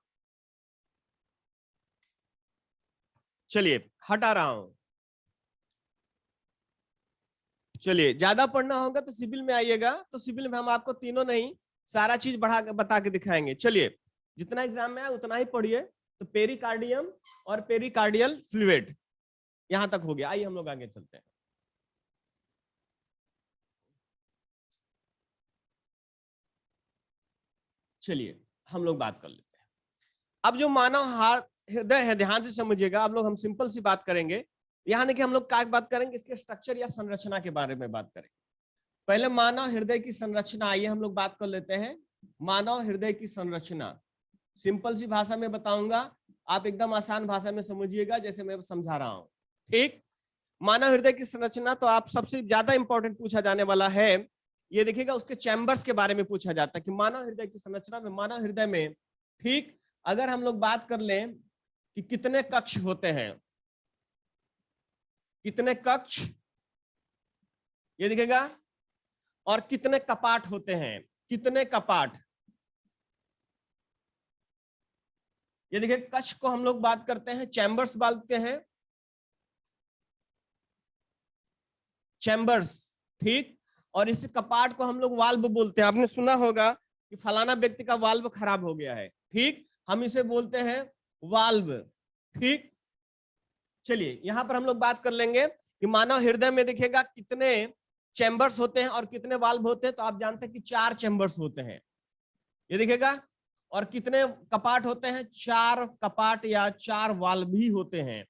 चलिए हटा रहा हूं। चलिए ज्यादा पढ़ना होगा तो सिविल में आइएगा, तो सिविल में हम आपको तीनों नहीं सारा चीज बढ़ा के बता के दिखाएंगे। चलिए जितना एग्जाम में है उतना ही पढ़िए। तो पेरिकार्डियम और पेरिकार्डियल फ्लूइड यहां तक हो गया। आइए हम लोग आगे चलते हैं। चलिए हम लोग बात कर लेते हैं। अब जो मानव हार्ट हृदय है, ध्यान से समझिएगा, आप लोग हम सिंपल सी बात करेंगे। यहां देखिए हम लोग क्या बात करेंगे, इसके स्ट्रक्चर या संरचना के बारे में बात करेंगे। पहले मानव हृदय की संरचना, आइए हम लोग बात कर लेते हैं। मानव हृदय की संरचना सिंपल सी भाषा में बताऊंगा, आप एकदम आसान भाषा में समझिएगा जैसे मैं समझा रहा हूं। ठीक, मानव हृदय की संरचना तो आप सबसे ज्यादा इंपॉर्टेंट पूछा जाने वाला है, ये देखिएगा उसके चैम्बर्स के बारे में पूछा जाता है कि मानव हृदय की संरचना में, मानव हृदय में, ठीक, अगर हम लोग बात कर लें कि कितने कक्ष होते हैं, कितने कक्ष, ये दिखेगा, और कितने कपाट होते हैं, कितने कपाट, ये देखिए कक्ष को हम लोग बात करते हैं, चैम्बर्स बोलते हैं, चैम्बर्स, ठीक, और इस कपाट को हम लोग वाल्व बोलते हैं। आपने सुना होगा कि फलाना व्यक्ति का वाल्व खराब हो गया है, ठीक, हम इसे बोलते हैं वाल्व। ठीक, चलिए यहां पर हम लोग बात कर लेंगे कि मानव हृदय में देखिएगा कितने चैम्बर्स होते हैं और कितने वाल्व होते हैं। तो आप जानते हैं कि 4 चैम्बर्स होते हैं, ये देखिएगा, और कितने कपाट होते हैं, 4 कपाट या 4 वाल्व भी होते हैं।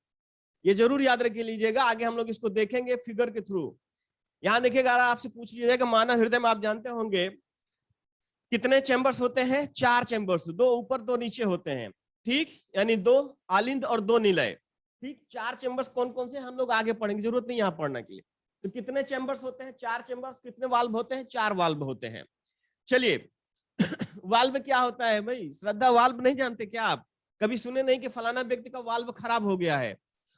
ये जरूर याद रख लीजिएगा, आगे हम लोग इसको देखेंगे फिगर के थ्रू। यहां देखिएगा, आपसे पूछ लीजिएगा मानव हृदय में आप जानते होंगे कितने चैम्बर्स होते हैं, 4 चैम्बर्स, 2 ऊपर 2 नीचे होते हैं, ठीक, यानी 2 आलिंद और 2 निलय। ठीक, 4 चैम्बर्स कौन कौन से हम लोग आगे पढ़ेंगे, जरूरत नहीं यहां पढ़ने के लिए। तो कितने चैम्बर्स होते हैं, 4 चैम्बर्स, कितने वाल्व होते हैं, 4 वाल्व होते हैं। चलिए वाल्व क्या होता है भाई, श्रद्धा, वाल्व नहीं जानते क्या आप? कभी सुने नहीं कि फलाना व्यक्ति का वाल्व खराब हो गया है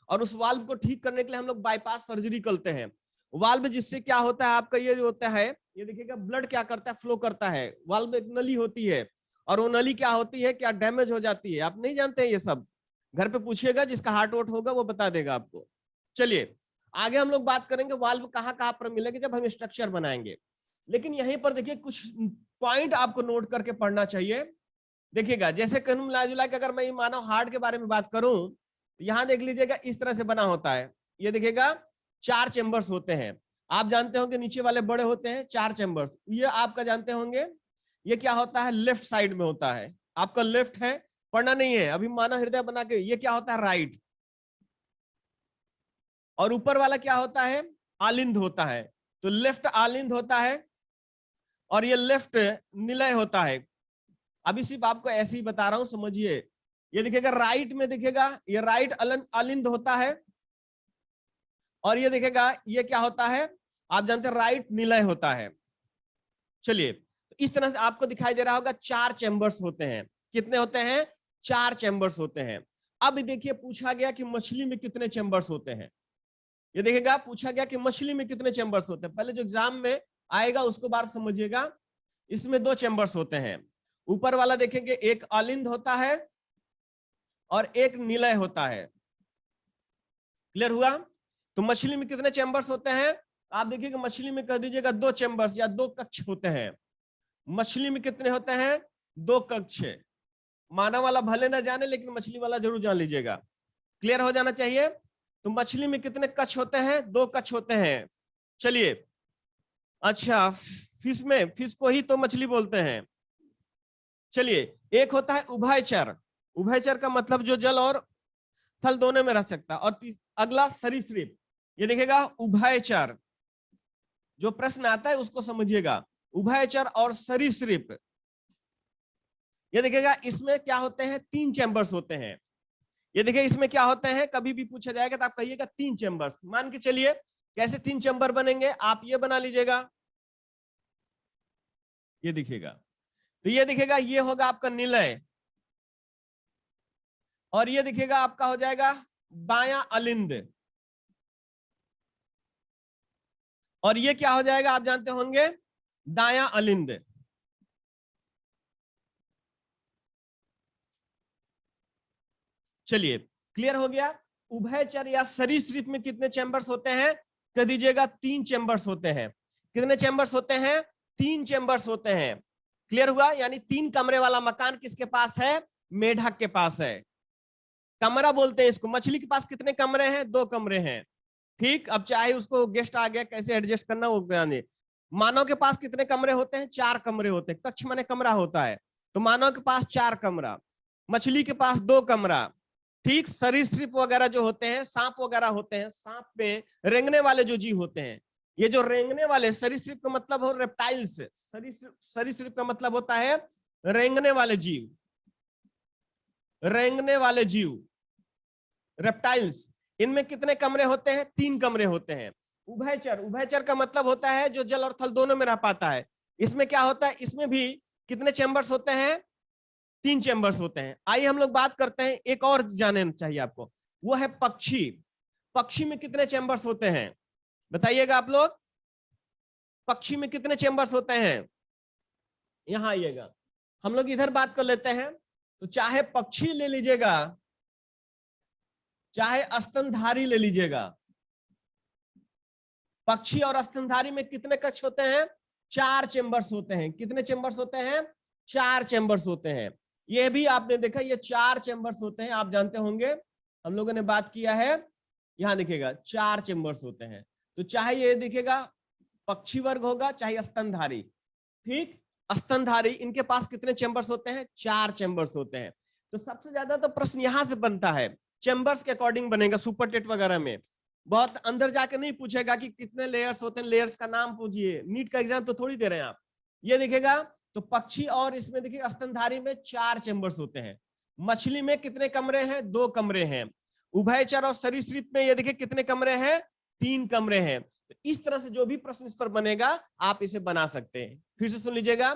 और उस वाल्व को ठीक करने के लिए हम लोग बाईपास सर्जरी करते हैं। वाल्व जिससे क्या होता है आपका, ये जो होता है, ये देखिएगा ब्लड क्या करता है, फ्लो करता है। वाल्व एक नली होती है और वो नली क्या होती है, क्या डैमेज हो जाती है, आप नहीं जानते हैं ये सब, घर पे पूछिएगा, जिसका हार्ट वोट होगा वो बता देगा आपको। चलिए आगे हम लोग बात करेंगे वाल्व कहाँ कहाँ पर मिलेंगे जब हम स्ट्रक्चर बनाएंगे। लेकिन यहीं पर देखिए कुछ पॉइंट आपको नोट करके पढ़ना चाहिए। देखिएगा जैसे कुल मिला के अगर मैं मानव हार्ट के बारे में बात करूं, यहां देख लीजिएगा इस तरह से बना होता है। ये देखिएगा 4 चैम्बर्स होते हैं। आप जानते होंगे नीचे वाले बड़े होते हैं 4 चैम्बर्स। ये आपका जानते होंगे ये क्या होता है, लेफ्ट साइड में होता है, आपका लेफ्ट है, पढ़ना नहीं है अभी, मानव हृदय बना के, ये क्या होता है, राइट। और ऊपर वाला क्या होता है, आलिंद होता है। तो लेफ्ट आलिंद होता है और ये लेफ्ट निलय होता है। अभी सिर्फ आपको ऐसे ही बता रहा हूं, समझिए। ये देखिएगा राइट में, देखिएगा ये राइट आलिंद होता है और ये देखिएगा ये क्या होता है, आप जानते हैं राइट निलय होता है। चलिए तो इस तरह से आपको दिखाई दे रहा होगा 4 चैम्बर्स होते हैं। कितने होते हैं, 4 चैम्बर्स होते हैं। अब देखिए पूछा गया कि मछली में कितने चैम्बर्स होते हैं। ये देखिएगा पूछा गया कि मछली में कितने चैम्बर्स होते हैं। पहले जो एग्जाम में आएगा उसको बात समझिएगा। इसमें 2 चैम्बर्स होते हैं। ऊपर वाला देखेंगे एक आलिंद होता है और एक निलय होता है। क्लियर हुआ? तो मछली में कितने चैम्बर्स होते हैं, आप देखिएगा मछली में कह दीजिएगा 2 चैम्बर्स या 2 कक्ष होते हैं। मछली में कितने होते हैं, 2 कक्ष। मानव वाला भले ना जाने लेकिन मछली वाला जरूर जान लीजिएगा, क्लियर हो जाना चाहिए। तो मछली में कितने कक्ष होते हैं, 2 कक्ष होते हैं। चलिए अच्छा, फिश में, फिश को ही तो मछली बोलते हैं। चलिए एक होता है उभयचर। उभयचर का मतलब जो जल और थल दोनों में रह सकता है। और अगला सरीसृप। ये देखिएगा उभयचर, जो प्रश्न आता है उसको समझिएगा, उभयचर और सरीसृप। ये देखिएगा इसमें क्या होते हैं, 3 चैम्बर्स होते हैं। ये देखिए इसमें क्या होते हैं, कभी भी पूछा जाएगा तो आप कहिएगा 3 चैम्बर्स। मान के चलिए कैसे 3 चैम्बर बनेंगे, आप ये बना लीजिएगा, ये दिखेगा। तो ये दिखेगा ये होगा आपका निलय और ये दिखेगा आपका हो जाएगा बायां अलिंद। और ये क्या हो जाएगा आप जानते होंगे, दायां अलिंद। चलिए क्लियर हो गया। उभयचर या सरीसृप में कितने चैम्बर्स होते हैं, कह दीजिएगा 3 चैम्बर्स होते हैं। कितने चैम्बर्स होते हैं, 3 चैम्बर्स होते हैं। क्लियर हुआ? यानी 3 कमरे वाला मकान किसके पास है, मेढक के पास है। कमरा बोलते हैं इसको। मछली के पास कितने कमरे हैं, 2 कमरे हैं। ठीक, अब चाहे उसको गेस्ट आ गया कैसे एडजस्ट करना वो बयान दे। मानव के पास कितने कमरे होते हैं, 4 कमरे होते हैं। कक्ष माने कमरा होता है। तो मानव के पास 4 कमरा, मछली के पास 2 कमरा। ठीक, सरीसृप वगैरह जो होते हैं, सांप वगैरह होते हैं, सांप में रेंगने वाले जो जीव होते हैं, ये जो रेंगने वाले, सरीसृप का मतलब हो रेप्टाइल्स, सरीसृप का मतलब होता है रेंगने वाले जीव। रेंगने वाले जीव, रेप्टाइल्स, इनमें कितने कमरे होते हैं? 3 कमरे होते हैं। उभयचर, उभयचर का मतलब होता है जो जल और थल दोनों में रह पाता है। इसमें क्या होता है? इसमें भी कितने चैम्बर्स होते हैं? 3 चैम्बर्स होते हैं। आइए हम लोग बात करते हैं, एक और जानना चाहिए आपको, वो है पक्षी। पक्षी में कितने चैम्बर्स होते हैं? बताइएगा आप लोग, पक्षी में कितने चैम्बर्स होते हैं? यहां आइएगा, हम लोग इधर बात कर लेते हैं। तो चाहे पक्षी ले लीजिएगा, चाहे स्तनधारी ले लीजिएगा, पक्षी और स्तनधारी में कितने कक्ष होते हैं? 4 चैम्बर्स होते हैं। कितने चैम्बर्स होते हैं? 4 चैम्बर्स होते हैं। ये भी आपने देखा, ये 4 चैम्बर्स होते हैं, आप जानते होंगे, हम लोगों ने बात किया है। यहां देखिएगा 4 चैम्बर्स होते हैं। तो चाहे ये दिखेगा पक्षी वर्ग होगा, चाहे स्तनधारी, ठीक, स्तनधारी, इनके पास कितने चैम्बर्स होते हैं? 4 चैम्बर्स होते हैं। तो सबसे ज्यादा तो प्रश्न यहां से बनता है, चैम्बर्स के अकॉर्डिंग बनेगा सुपर टेट वगैरह में। बहुत अंदर जाके नहीं पूछेगा कि कितने लेयर्स होते हैं, लेयर्स का नाम पूछिए, नीट का एग्जाम तो थोड़ी दे रहे हैं आप। ये दिखेगा, तो पक्षी और इसमें देखिए स्तनधारी में 4 चैम्बर्स होते हैं। मछली में कितने कमरे हैं? 2 कमरे हैं। उभयचर और सरीसृप में ये देखिए कितने कमरे हैं? 3 कमरे हैं। तो इस तरह से जो भी प्रश्न इस पर बनेगा आप इसे बना सकते हैं। फिर से सुन लीजिएगा,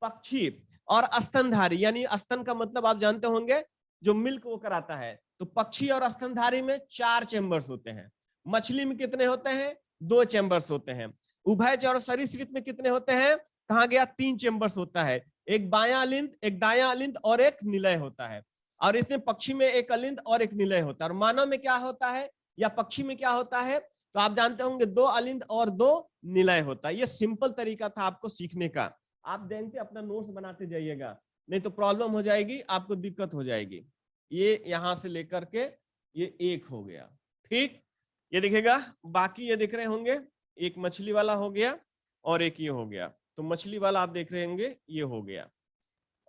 पक्षी और स्तनधारी, यानी स्तन का मतलब आप जानते होंगे जो मिल्क वो कराता है, तो पक्षी और स्तनधारी में 4 चैम्बर्स होते हैं। मछली में कितने होते हैं? 2 चैम्बर्स होते हैं। उभयचर और सरीसृप में कितने होते हैं? कहा गया 3 चैम्बर्स होता है, एक बायां अलिंद, एक दायां अलिंद और एक निलय होता है। और इसमें पक्षी में एक अलिंद और एक निलय होता है। और मानव में क्या होता है या पक्षी में क्या होता है? तो आप जानते होंगे 2 अलिंद और 2 निलय होता है। ये सिंपल तरीका था आपको सीखने का, आप देखते अपना नोट्स बनाते जाइएगा, नहीं तो प्रॉब्लम हो जाएगी, आपको दिक्कत हो जाएगी। ये यहां से लेकर के ये एक हो गया, ठीक, ये दिखेगा। बाकी ये दिख रहे होंगे, एक मछली वाला हो गया और एक ये हो गया। तो मछली वाला आप देख रहे होंगे ये हो गया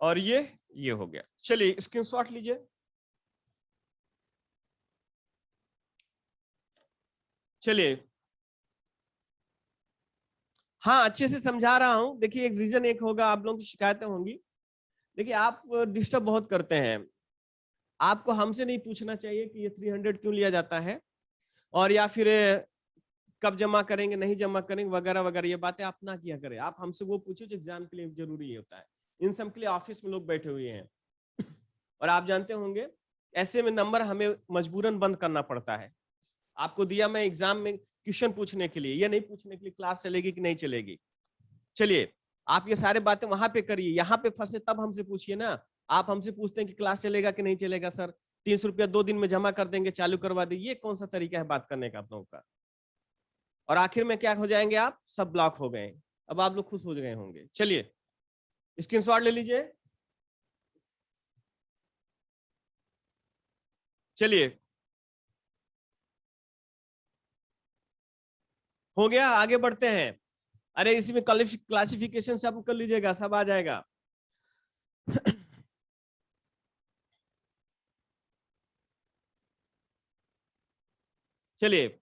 और ये हो गया। चलिए स्क्रीनशॉट लीजिए। चलिए, हाँ अच्छे से समझा रहा हूं। देखिए एक रीजन एक होगा, आप लोगों की शिकायतें होंगी। देखिए आप डिस्टर्ब बहुत करते हैं, आपको हमसे नहीं पूछना चाहिए कि ये 300 क्यों लिया जाता है, और या फिर कब जमा करेंगे, नहीं जमा करेंगे, वगैरह वगैरह, ये बातें आप ना किया करें। आप हमसे वो पूछो जो एग्जाम के लिए जरूरी होता है। इन सब के लिए ऑफिस में लोग बैठे हुए हैं, और आप जानते होंगे ऐसे में नंबर हमें मजबूरन बंद करना पड़ता है। आपको दिया मैं एग्जाम में क्वेश्चन पूछने के लिए, ये नहीं पूछने के लिए क्लास चलेगी कि नहीं चलेगी। चलिए आप ये सारे बातें वहां पे करिए, यहाँ पे फंसे तब हमसे पूछिए ना। आप हमसे पूछते हैं कि क्लास चलेगा कि नहीं चलेगा, सर 300 रुपया 2 दिन में जमा कर देंगे, चालू करवा देंगे, ये कौन सा तरीका है बात करने का आप लोगों का? और आखिर में क्या हो जाएंगे, आप सब ब्लॉक हो गए। अब आप लोग खुश हो गए होंगे। चलिए स्क्रीनशॉट ले लीजिए। चलिए हो गया, आगे बढ़ते हैं। अरे इसमें क्लासिफिकेशन सब कर लीजिएगा, सब आ जाएगा। चलिए,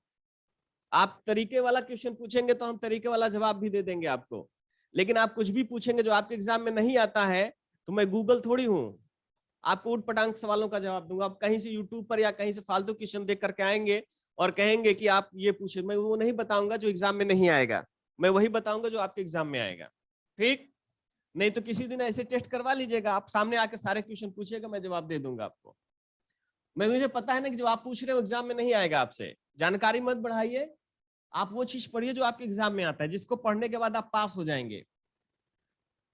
आप तरीके वाला क्वेश्चन पूछेंगे तो हम तरीके वाला जवाब भी दे देंगे आपको, लेकिन आप कुछ भी पूछेंगे जो आपके एग्जाम में नहीं आता है, तो मैं गूगल थोड़ी हूं आपको उठ पटांग सवालों का जवाब दूंगा। आप कहीं से यूट्यूब पर या कहीं से फालतू क्वेश्चन देख करके आएंगे और कहेंगे कि आप ये पूछे, मैं वो नहीं बताऊंगा जो एग्जाम में नहीं आएगा, मैं वही बताऊंगा जो आपके एग्जाम में आएगा, ठीक। नहीं तो किसी दिन ऐसे टेस्ट करवा लीजिएगा, आप सामने आके सारे क्वेश्चन पूछिएगा, मैं जवाब दे दूंगा आपको। मैं, मुझे पता है ना कि जो आप पूछ रहे हो एग्जाम में नहीं आएगा, आपसे जानकारी मत बढ़ाइए, आप वो चीज पढ़िए जो आपके एग्जाम में आता है, जिसको पढ़ने के बाद आप पास हो जाएंगे।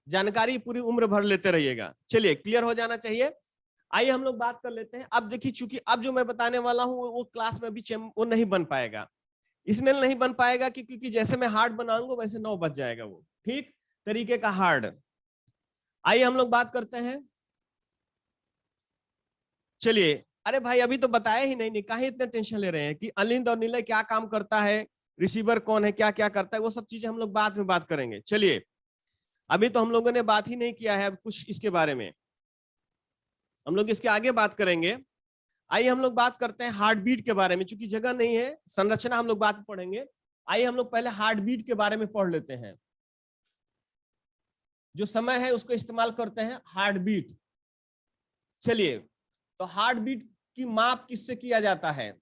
जानकारी पूरी उम्र भर लेते रहिएगा। चलिए क्लियर हो जाना चाहिए। आइए हम लोग बात कर लेते हैं। अब देखिए, चूंकि अब जो मैं बताने वाला हूं वो क्लास में भी वो नहीं बन पाएगा, इसलिए नहीं बन पाएगा कि क्योंकि जैसे मैं हार्ड बनाऊंगा वैसे 9 बज जाएगा वो, ठीक तरीके का हार्ड। आइए हम लोग बात करते हैं। चलिए, अरे भाई अभी तो बताया ही नहीं, काहे इतना टेंशन ले रहे हैं कि अलिंद और निलय क्या काम करता है, रिसीवर कौन है, क्या क्या करता है, वो सब चीजें हम लोग बाद में बात करेंगे। चलिए, अभी तो हम लोगों ने बात ही नहीं किया है कुछ इसके बारे में, हम लोग इसके आगे बात करेंगे। आइए हम लोग बात करते हैं हार्ट बीट के बारे में, चूंकि जगह नहीं है, संरचना हम लोग बात में पढ़ेंगे। आइए हम लोग पहले हार्ट बीट के बारे में पढ़ लेते हैं। जो समय है उसको इस्तेमाल करते हैं हार्ट बीट। चलिए, तो हार्ट बीट की माप किससे किया जाता है?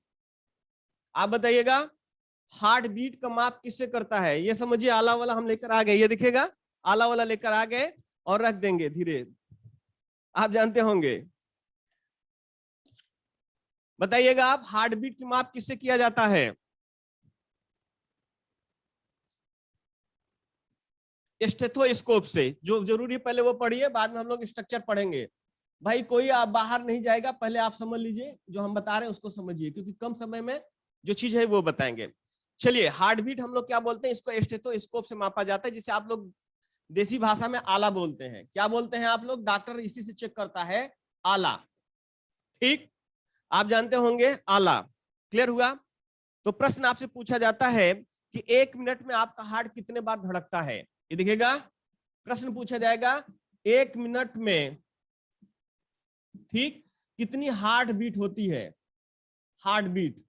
आप बताइएगा, हार्ट बीट का माप किससे करता है? ये समझिए, आला वाला हम लेकर आ गए, ये दिखेगा, आला वाला लेकर आ गए और रख देंगे धीरे, आप जानते होंगे। बताइएगा आप, हार्ट बीट की माप किससे किया जाता है? स्टेथोस्कोप से। जो जरूरी है पहले वो पढ़िए, बाद में हम लोग स्ट्रक्चर पढ़ेंगे। भाई कोई आप बाहर नहीं जाएगा, पहले आप समझ लीजिए, जो हम बता रहे हैं उसको समझिए, क्योंकि कम समय में जो चीज है वो बताएंगे। चलिए, हार्ट बीट हम लोग क्या बोलते हैं? इसको स्टेथोस्कोप से मापा जाता है, जिसे आप लोग देसी भाषा में आला बोलते हैं। क्या बोलते हैं आप लोग? डॉक्टर इसी से चेक करता है, आला। ठीक, आप जानते होंगे आला। क्लियर हुआ? तो प्रश्न आपसे पूछा जाता है कि 1 मिनट में आपका हार्ट कितने बार धड़कता है? ये देखिएगा, प्रश्न पूछा जाएगा 1 मिनट में, ठीक, कितनी हार्ट बीट होती है? हार्ट बीट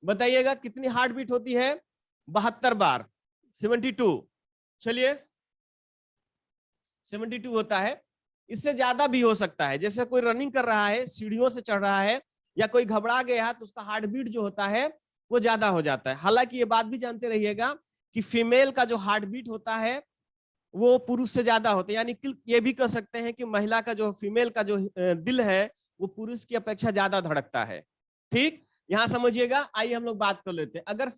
बताइएगा, कितनी हार्ट बीट होती है? 72 बार, 72। चलिए, 72 होता है। इससे ज्यादा भी हो सकता है, जैसे कोई रनिंग कर रहा है, सीढ़ियों से चढ़ रहा है, या कोई घबरा गया है, तो उसका हार्ट बीट जो होता है वो ज्यादा हो जाता है। हालांकि ये बात भी जानते रहिएगा कि फीमेल का जो हार्ट बीट होता है वो पुरुष से ज्यादा होता है, यानी कि ये भी कह सकते हैं कि महिला का जो, फीमेल का जो दिल है वो पुरुष की अपेक्षा ज्यादा धड़कता है। ठीक, यहां समझिएगा। आइए हम लोग बात कर लेते हैं। अगर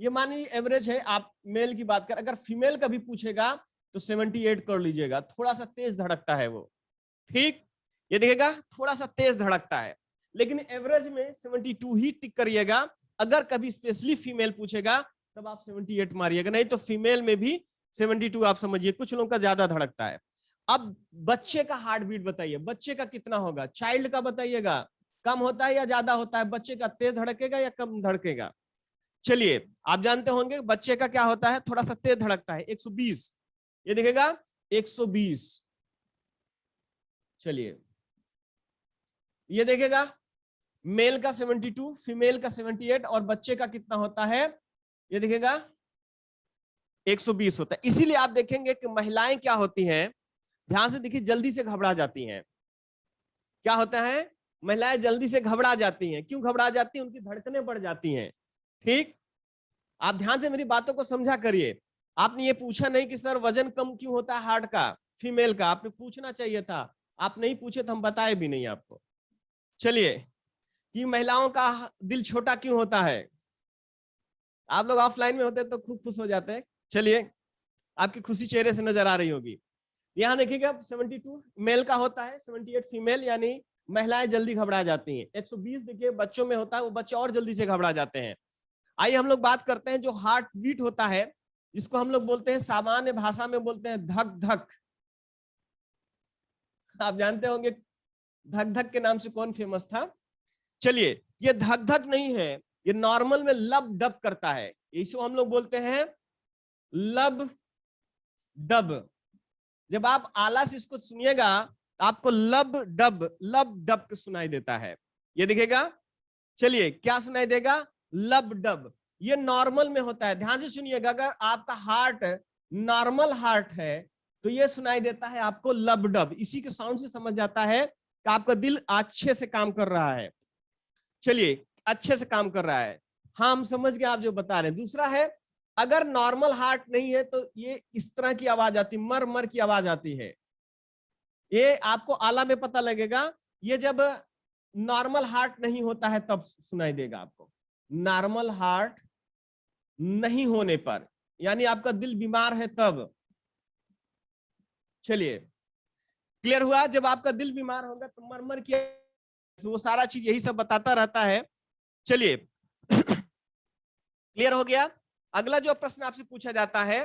ये मानिए एवरेज है, आप मेल की बात कर, अगर फीमेल का भी पूछेगा तो 78 कर लीजिएगा, थोड़ा सा तेज धड़कता है वो। ठीक, ये देखिएगा थोड़ा सा तेज धड़कता है, लेकिन एवरेज में 72 ही टिक करिएगा। अगर कभी स्पेशली फीमेल पूछेगा तब आप 78 मारिएगा, नहीं तो फीमेल में भी 72 आप समझिए, कुछ लोगों का ज्यादा धड़कता है। अब बच्चे का हार्ट बीट बताइए, बच्चे का कितना होगा? चाइल्ड का बताइएगा, कम होता है या ज्यादा होता है? बच्चे का तेज धड़केगा या कम धड़केगा? चलिए, आप जानते होंगे बच्चे का क्या होता है, थोड़ा सा तेज धड़कता है, 120। ये देखेगा 120। चलिए, ये देखेगा मेल का 72, फीमेल का 78, और बच्चे का कितना होता है? ये देखेगा 120 होता है। इसीलिए आप देखेंगे कि महिलाएं क्या होती हैं, ध्यान से देखिए, जल्दी से घबरा जाती हैं। क्या होता है? महिलाएं जल्दी से घबरा जाती हैं। क्यों घबरा जाती हैं? उनकी धड़कनें बढ़ जाती हैं। ठीक, आप ध्यान से मेरी बातों को समझा करिए। आपने ये पूछा नहीं कि सर वजन कम क्यों होता है हार्ट का, फीमेल का, आपने पूछना चाहिए था। आप नहीं पूछे तो हम बताए भी नहीं आपको। चलिए, कि महिलाओं का दिल छोटा क्यों होता है? आप लोग ऑफलाइन में होते तो खूब खुश हो जाते हैं। चलिए, आपकी खुशी चेहरे से नजर आ रही होगी। यहाँ देखिएगा 72 मेल का होता है, 78 फीमेल, यानी महिलाएं जल्दी घबरा जाती हैं। 120 देखिए बच्चों में होता है, वो बच्चे और जल्दी से घबरा जाते हैं। आइए हम लोग बात करते हैं जो हार्ट बीट होता है, जिसको हम लोग बोलते हैं, सामान्य भाषा में बोलते हैं धक धक। आप जानते होंगे धक धक के नाम से कौन फेमस था? चलिए, ये धक धक नहीं है, ये नॉर्मल में लब डब करता है। इसको हम लोग बोलते हैं लब डब। जब आप आला से इसको सुनिएगा तो आपको लब डब सुनाई देता है। ये दिखेगा, चलिए क्या सुनाई देगा? लब डब। ये नॉर्मल में होता है, ध्यान से सुनिएगा। अगर आपका हार्ट नॉर्मल हार्ट है तो ये सुनाई देता है आपको लब डब। इसी के साउंड से समझ जाता है कि आपका दिल अच्छे से काम कर रहा है। चलिए, अच्छे से काम कर रहा है। हाँ, हम समझ गए आप जो बता रहे हैं। दूसरा है, अगर नॉर्मल हार्ट नहीं है तो ये इस तरह की आवाज आती, मर मर की आवाज आती है। ये आपको आला में पता लगेगा। ये जब नॉर्मल हार्ट नहीं होता है तब सुनाई देगा आपको। नॉर्मल हार्ट नहीं होने पर, यानी आपका दिल बीमार है तब। चलिए, क्लियर हुआ? जब आपका दिल बीमार होगा तो मरमर की, वो सारा चीज यही सब बताता रहता है। चलिए, क्लियर हो गया? अगला जो प्रश्न आपसे पूछा जाता है,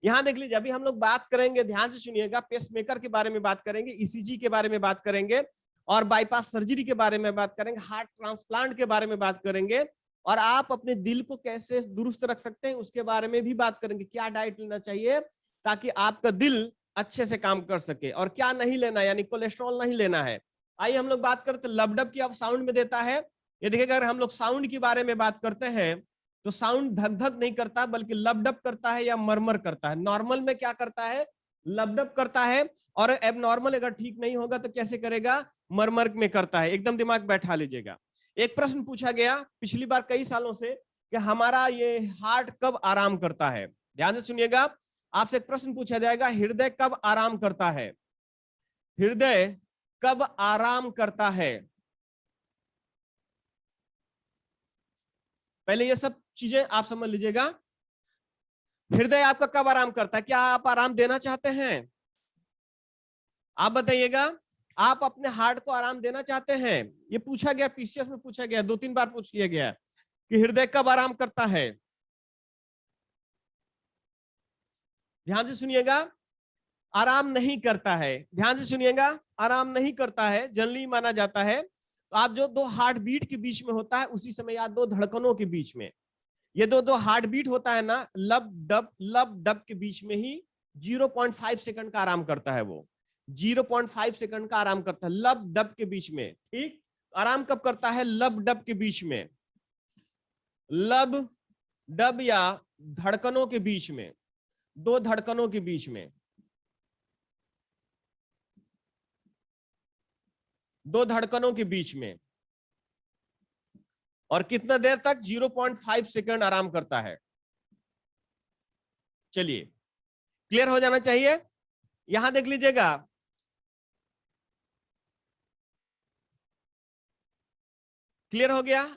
यहां देख लीजिए, अभी हम लोग बात करेंगे, ध्यान से सुनिएगा, पेसमेकर के बारे में बात करेंगे, ईसीजी के बारे में बात करेंगे, और बाईपास सर्जरी के बारे में बात करेंगे, हार्ट ट्रांसप्लांट के बारे में बात करेंगे, और आप अपने दिल को कैसे दुरुस्त रख सकते हैं उसके बारे में भी बात करेंगे। क्या डाइट लेना चाहिए ताकि आपका दिल अच्छे से काम कर सके, और क्या नहीं लेना, यानी कोलेस्ट्रॉल नहीं लेना है। आइए हम लोग बात करते हैं, लबडब की आप साउंड में देता है। ये देखिएगा, अगर हम लोग साउंड के बारे में बात करते हैं तो साउंड धक धक नहीं करता, बल्कि लबडब करता है या मरमर करता है। नॉर्मल में क्या करता है? लबडब करता है, और एबनॉर्मल अगर ठीक नहीं होगा तो कैसे करेगा, मरमर में करता है। एकदम दिमाग बैठा लीजिएगा। एक प्रश्न पूछा गया पिछली बार कई सालों से कि हमारा ये हार्ट कब आराम करता है। ध्यान से सुनिएगा, आपसे एक प्रश्न पूछा जाएगा, हृदय कब आराम करता है, हृदय कब आराम करता है। पहले ये सब चीजें आप समझ लीजिएगा। हृदय आपका कब आराम करता है, क्या आप आराम देना चाहते हैं, आप बताइएगा, आप अपने हार्ट को आराम देना चाहते हैं। ये पूछा गया, पीसीएस में पूछा गया, 2-3 बार पूछ लिया गया कि हृदय कब आराम करता है। ध्यान से सुनिएगा, आराम नहीं करता है। ध्यान से सुनिएगा, आराम नहीं करता है, जनरली माना जाता है। तो आप जो दो हार्ट बीट के बीच में होता है उसी समय, या दो धड़कनों के बीच में, ये दो हार्ट बीट होता है ना, लब डब के बीच में ही 0.5 सेकंड का आराम करता है। वो 0.5 सेकंड का आराम करता है लब डब के बीच में। ठीक, आराम कब करता है, लब डब के बीच में, लब डब या धड़कनों के बीच में, दो धड़कनों के बीच में, दो धड़कनों के बीच में। और कितना देर तक, 0.5 सेकंड आराम करता है। चलिए, क्लियर हो जाना चाहिए। यहां देख लीजिएगा, क्लियर हो गया।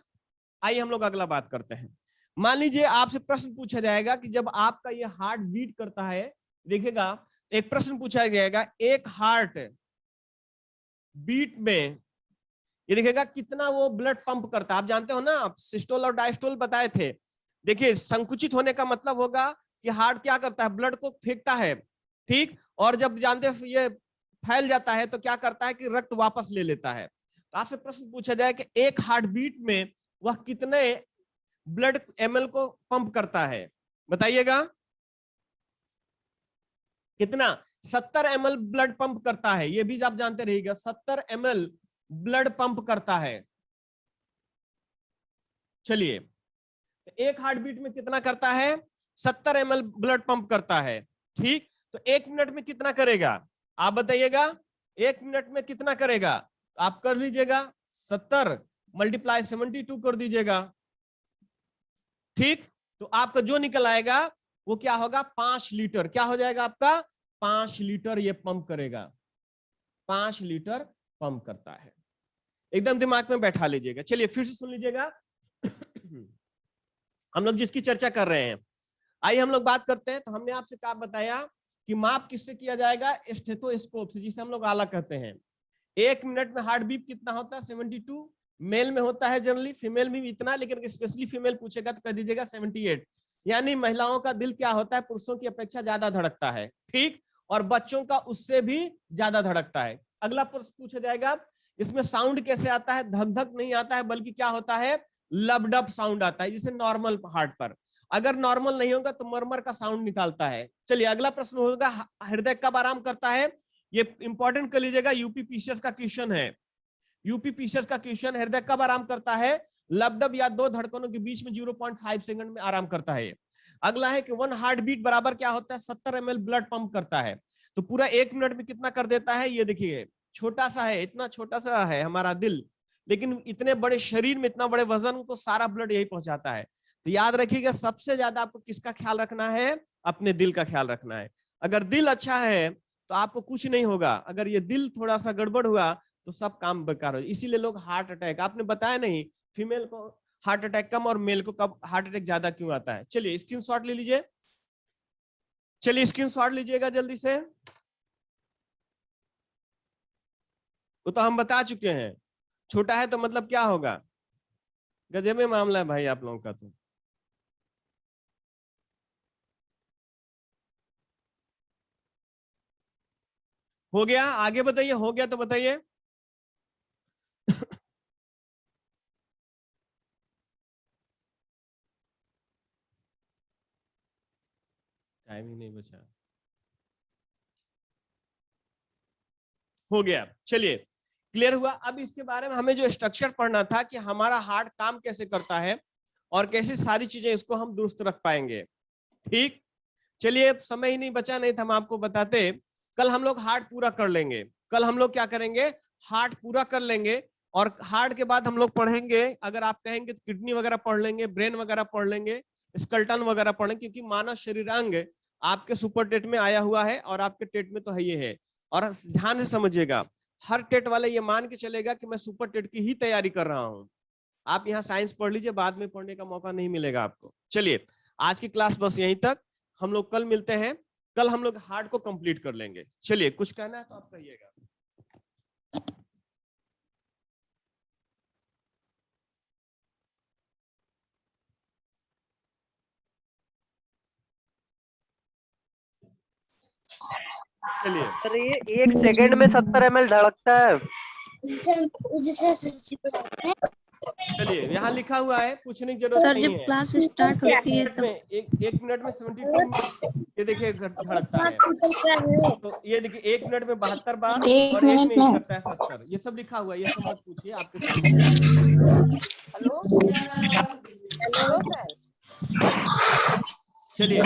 आइए हम लोग अगला बात करते हैं। मान लीजिए आपसे प्रश्न पूछा जाएगा कि जब आपका ये हार्ट बीट करता है, देखिएगा एक प्रश्न पूछा जाएगा, एक हार्ट बीट में ये देखिएगा कितना वो ब्लड पंप करता है। आप जानते हो ना, आप सिस्टोल और डायस्टोल बताए थे। देखिए, संकुचित होने का मतलब होगा कि हार्ट क्या करता है, ब्लड को फेंकता है। ठीक, और जब जानते हैं ये फैल जाता है तो क्या करता है कि रक्त वापस ले लेता है। तो आपसे प्रश्न पूछा जाए कि एक हार्ट बीट में वह कितने ब्लड ml को पंप करता है, बताइएगा कितना। 70 ml ब्लड पंप करता है, ये भी आप जानते रहिएगा, 70 ml ब्लड पंप करता है। चलिए, एक हार्ट बीट में कितना करता है, 70 ml ब्लड पंप करता है। ठीक, तो 1 मिनट में कितना करेगा, आप बताइएगा, 1 मिनट में कितना करेगा। आप कर लीजिएगा, 70 मल्टीप्लाई 72 कर दीजिएगा। ठीक, तो आपका जो निकल आएगा वो क्या होगा, 5 लीटर। क्या हो जाएगा आपका, 5 लीटर ये पंप करेगा, 5 लीटर पंप करता है। एकदम दिमाग में बैठा लीजिएगा। चलिए फिर से सुन लीजिएगा हम लोग जिसकी चर्चा कर रहे हैं। आइए हम लोग बात करते हैं। तो हमने आपसे क्या बताया कि माप किससे किया जाएगा, स्टेथोस्कोप से, जिसे हम लोग आला कहते हैं। 1 मिनट में हार्ट बीट कितना होता है, 72। मेल में होता है जनरली, फीमेल में भी इतना, लेकिन स्पेशली फीमेल पूछेगा तो कह दीजिएगा 78। यानी महिलाओं का दिल क्या होता है, पुरुषों की अपेक्षा ज्यादा धड़कता है। ठीक, और बच्चों का उससे भी ज्यादा धड़कता है। अगला प्रश्न पूछा जाएगा, इसमें साउंड कैसे आता है, धक धक नहीं आता है, बल्कि क्या होता है, लबडब साउंड आता है, जिसे नॉर्मल हार्ट पर। अगर नॉर्मल नहीं होगा तो मरमर का साउंड निकालता है। चलिए अगला प्रश्न होगा, हृदय कब आराम करता है। ये इंपॉर्टेंट कर लीजिएगा, यूपी पीसीएस का क्वेश्चन है। यूपी पीसीएस का क्वेश्चन, हृदय कब आराम करता है, लबडब या दो धड़कनों के बीच में 0.5 सेकंड में आराम करता है। अगला है कि 1 हार्ट बीट बराबर क्या होता है, 70 ml ब्लड पंप करता है। तो पूरा 1 मिनट में कितना कर देता है, ये देखिए छोटा सा है, इतना छोटा सा है हमारा दिल, लेकिन इतने बड़े शरीर में इतना बड़े वजन को सारा ब्लड यही पहुंचाता है। तो याद रखिएगा, सबसे ज्यादा आपको किसका ख्याल रखना है, अपने दिल का ख्याल रखना है। अगर दिल अच्छा है तो आपको कुछ नहीं होगा, अगर ये दिल थोड़ा सा गड़बड़ हुआ तो सब काम बेकार हो। इसीलिए लोग हार्ट अटैक, आपने बताया नहीं फीमेल को हार्ट अटैक कम और मेल को कब हार्ट अटैक ज्यादा क्यों आता है। चलिए स्क्रीनशॉट ले लीजिए, चलिए स्क्रीनशॉट लीजिएगा जल्दी से। वो तो हम बता चुके हैं, छोटा है तो मतलब क्या होगा, गजब में मामला है भाई आप लोगों का। तो हो गया, आगे बताइए, हो गया तो बताइए। टाइम ही नहीं बचा, हो गया। चलिए क्लियर हुआ। अब इसके बारे में हमें जो स्ट्रक्चर पढ़ना था कि हमारा हार्ट काम कैसे करता है और कैसे सारी चीजें इसको हम दुरुस्त रख पाएंगे। ठीक, चलिए, समय ही नहीं बचा, नहीं तो हम आपको बताते। कल हम लोग हार्ट पूरा कर लेंगे। कल हम लोग क्या करेंगे, हार्ट पूरा कर लेंगे। और हार्ट के बाद हम लोग पढ़ेंगे, अगर आप कहेंगे तो किडनी वगैरह पढ़ लेंगे, ब्रेन वगैरह पढ़ लेंगे, स्केलेटन वगैरह पढ़ लेंगे, क्योंकि मानव शरीरांग आपके सुपर टेट में आया हुआ है और आपके टेट में तो है ये है। और ध्यान से समझिएगा, हर टेट वाले ये मान के चलेगा कि मैं सुपर टेट की ही तैयारी कर रहा हूं। आप यहाँ साइंस पढ़ लीजिए, बाद में पढ़ने का मौका नहीं मिलेगा आपको। चलिए, आज की क्लास बस यहीं तक, हम लोग कल मिलते हैं। कल हम लोग हार्ट को कंप्लीट कर लेंगे। चलिए, कुछ कहना है तो आप कहिएगा। चलिए, सर ये 1 सेकंड में 70 ml धड़कता है। चलिए, यहाँ लिखा हुआ है, पूछने की जरूरत सर नहीं जब है। क्लास स्टार्ट होती है तब एक मिनट में 72, ये देखिए धड़कता है। तो ये देखिए 1 मिनट में 72 बार और 1 मिनट में करता है 70। ये सब लिखा हुआ है, ये सब मत पूछिए, आपको हेलो हेलो सर। चलिए।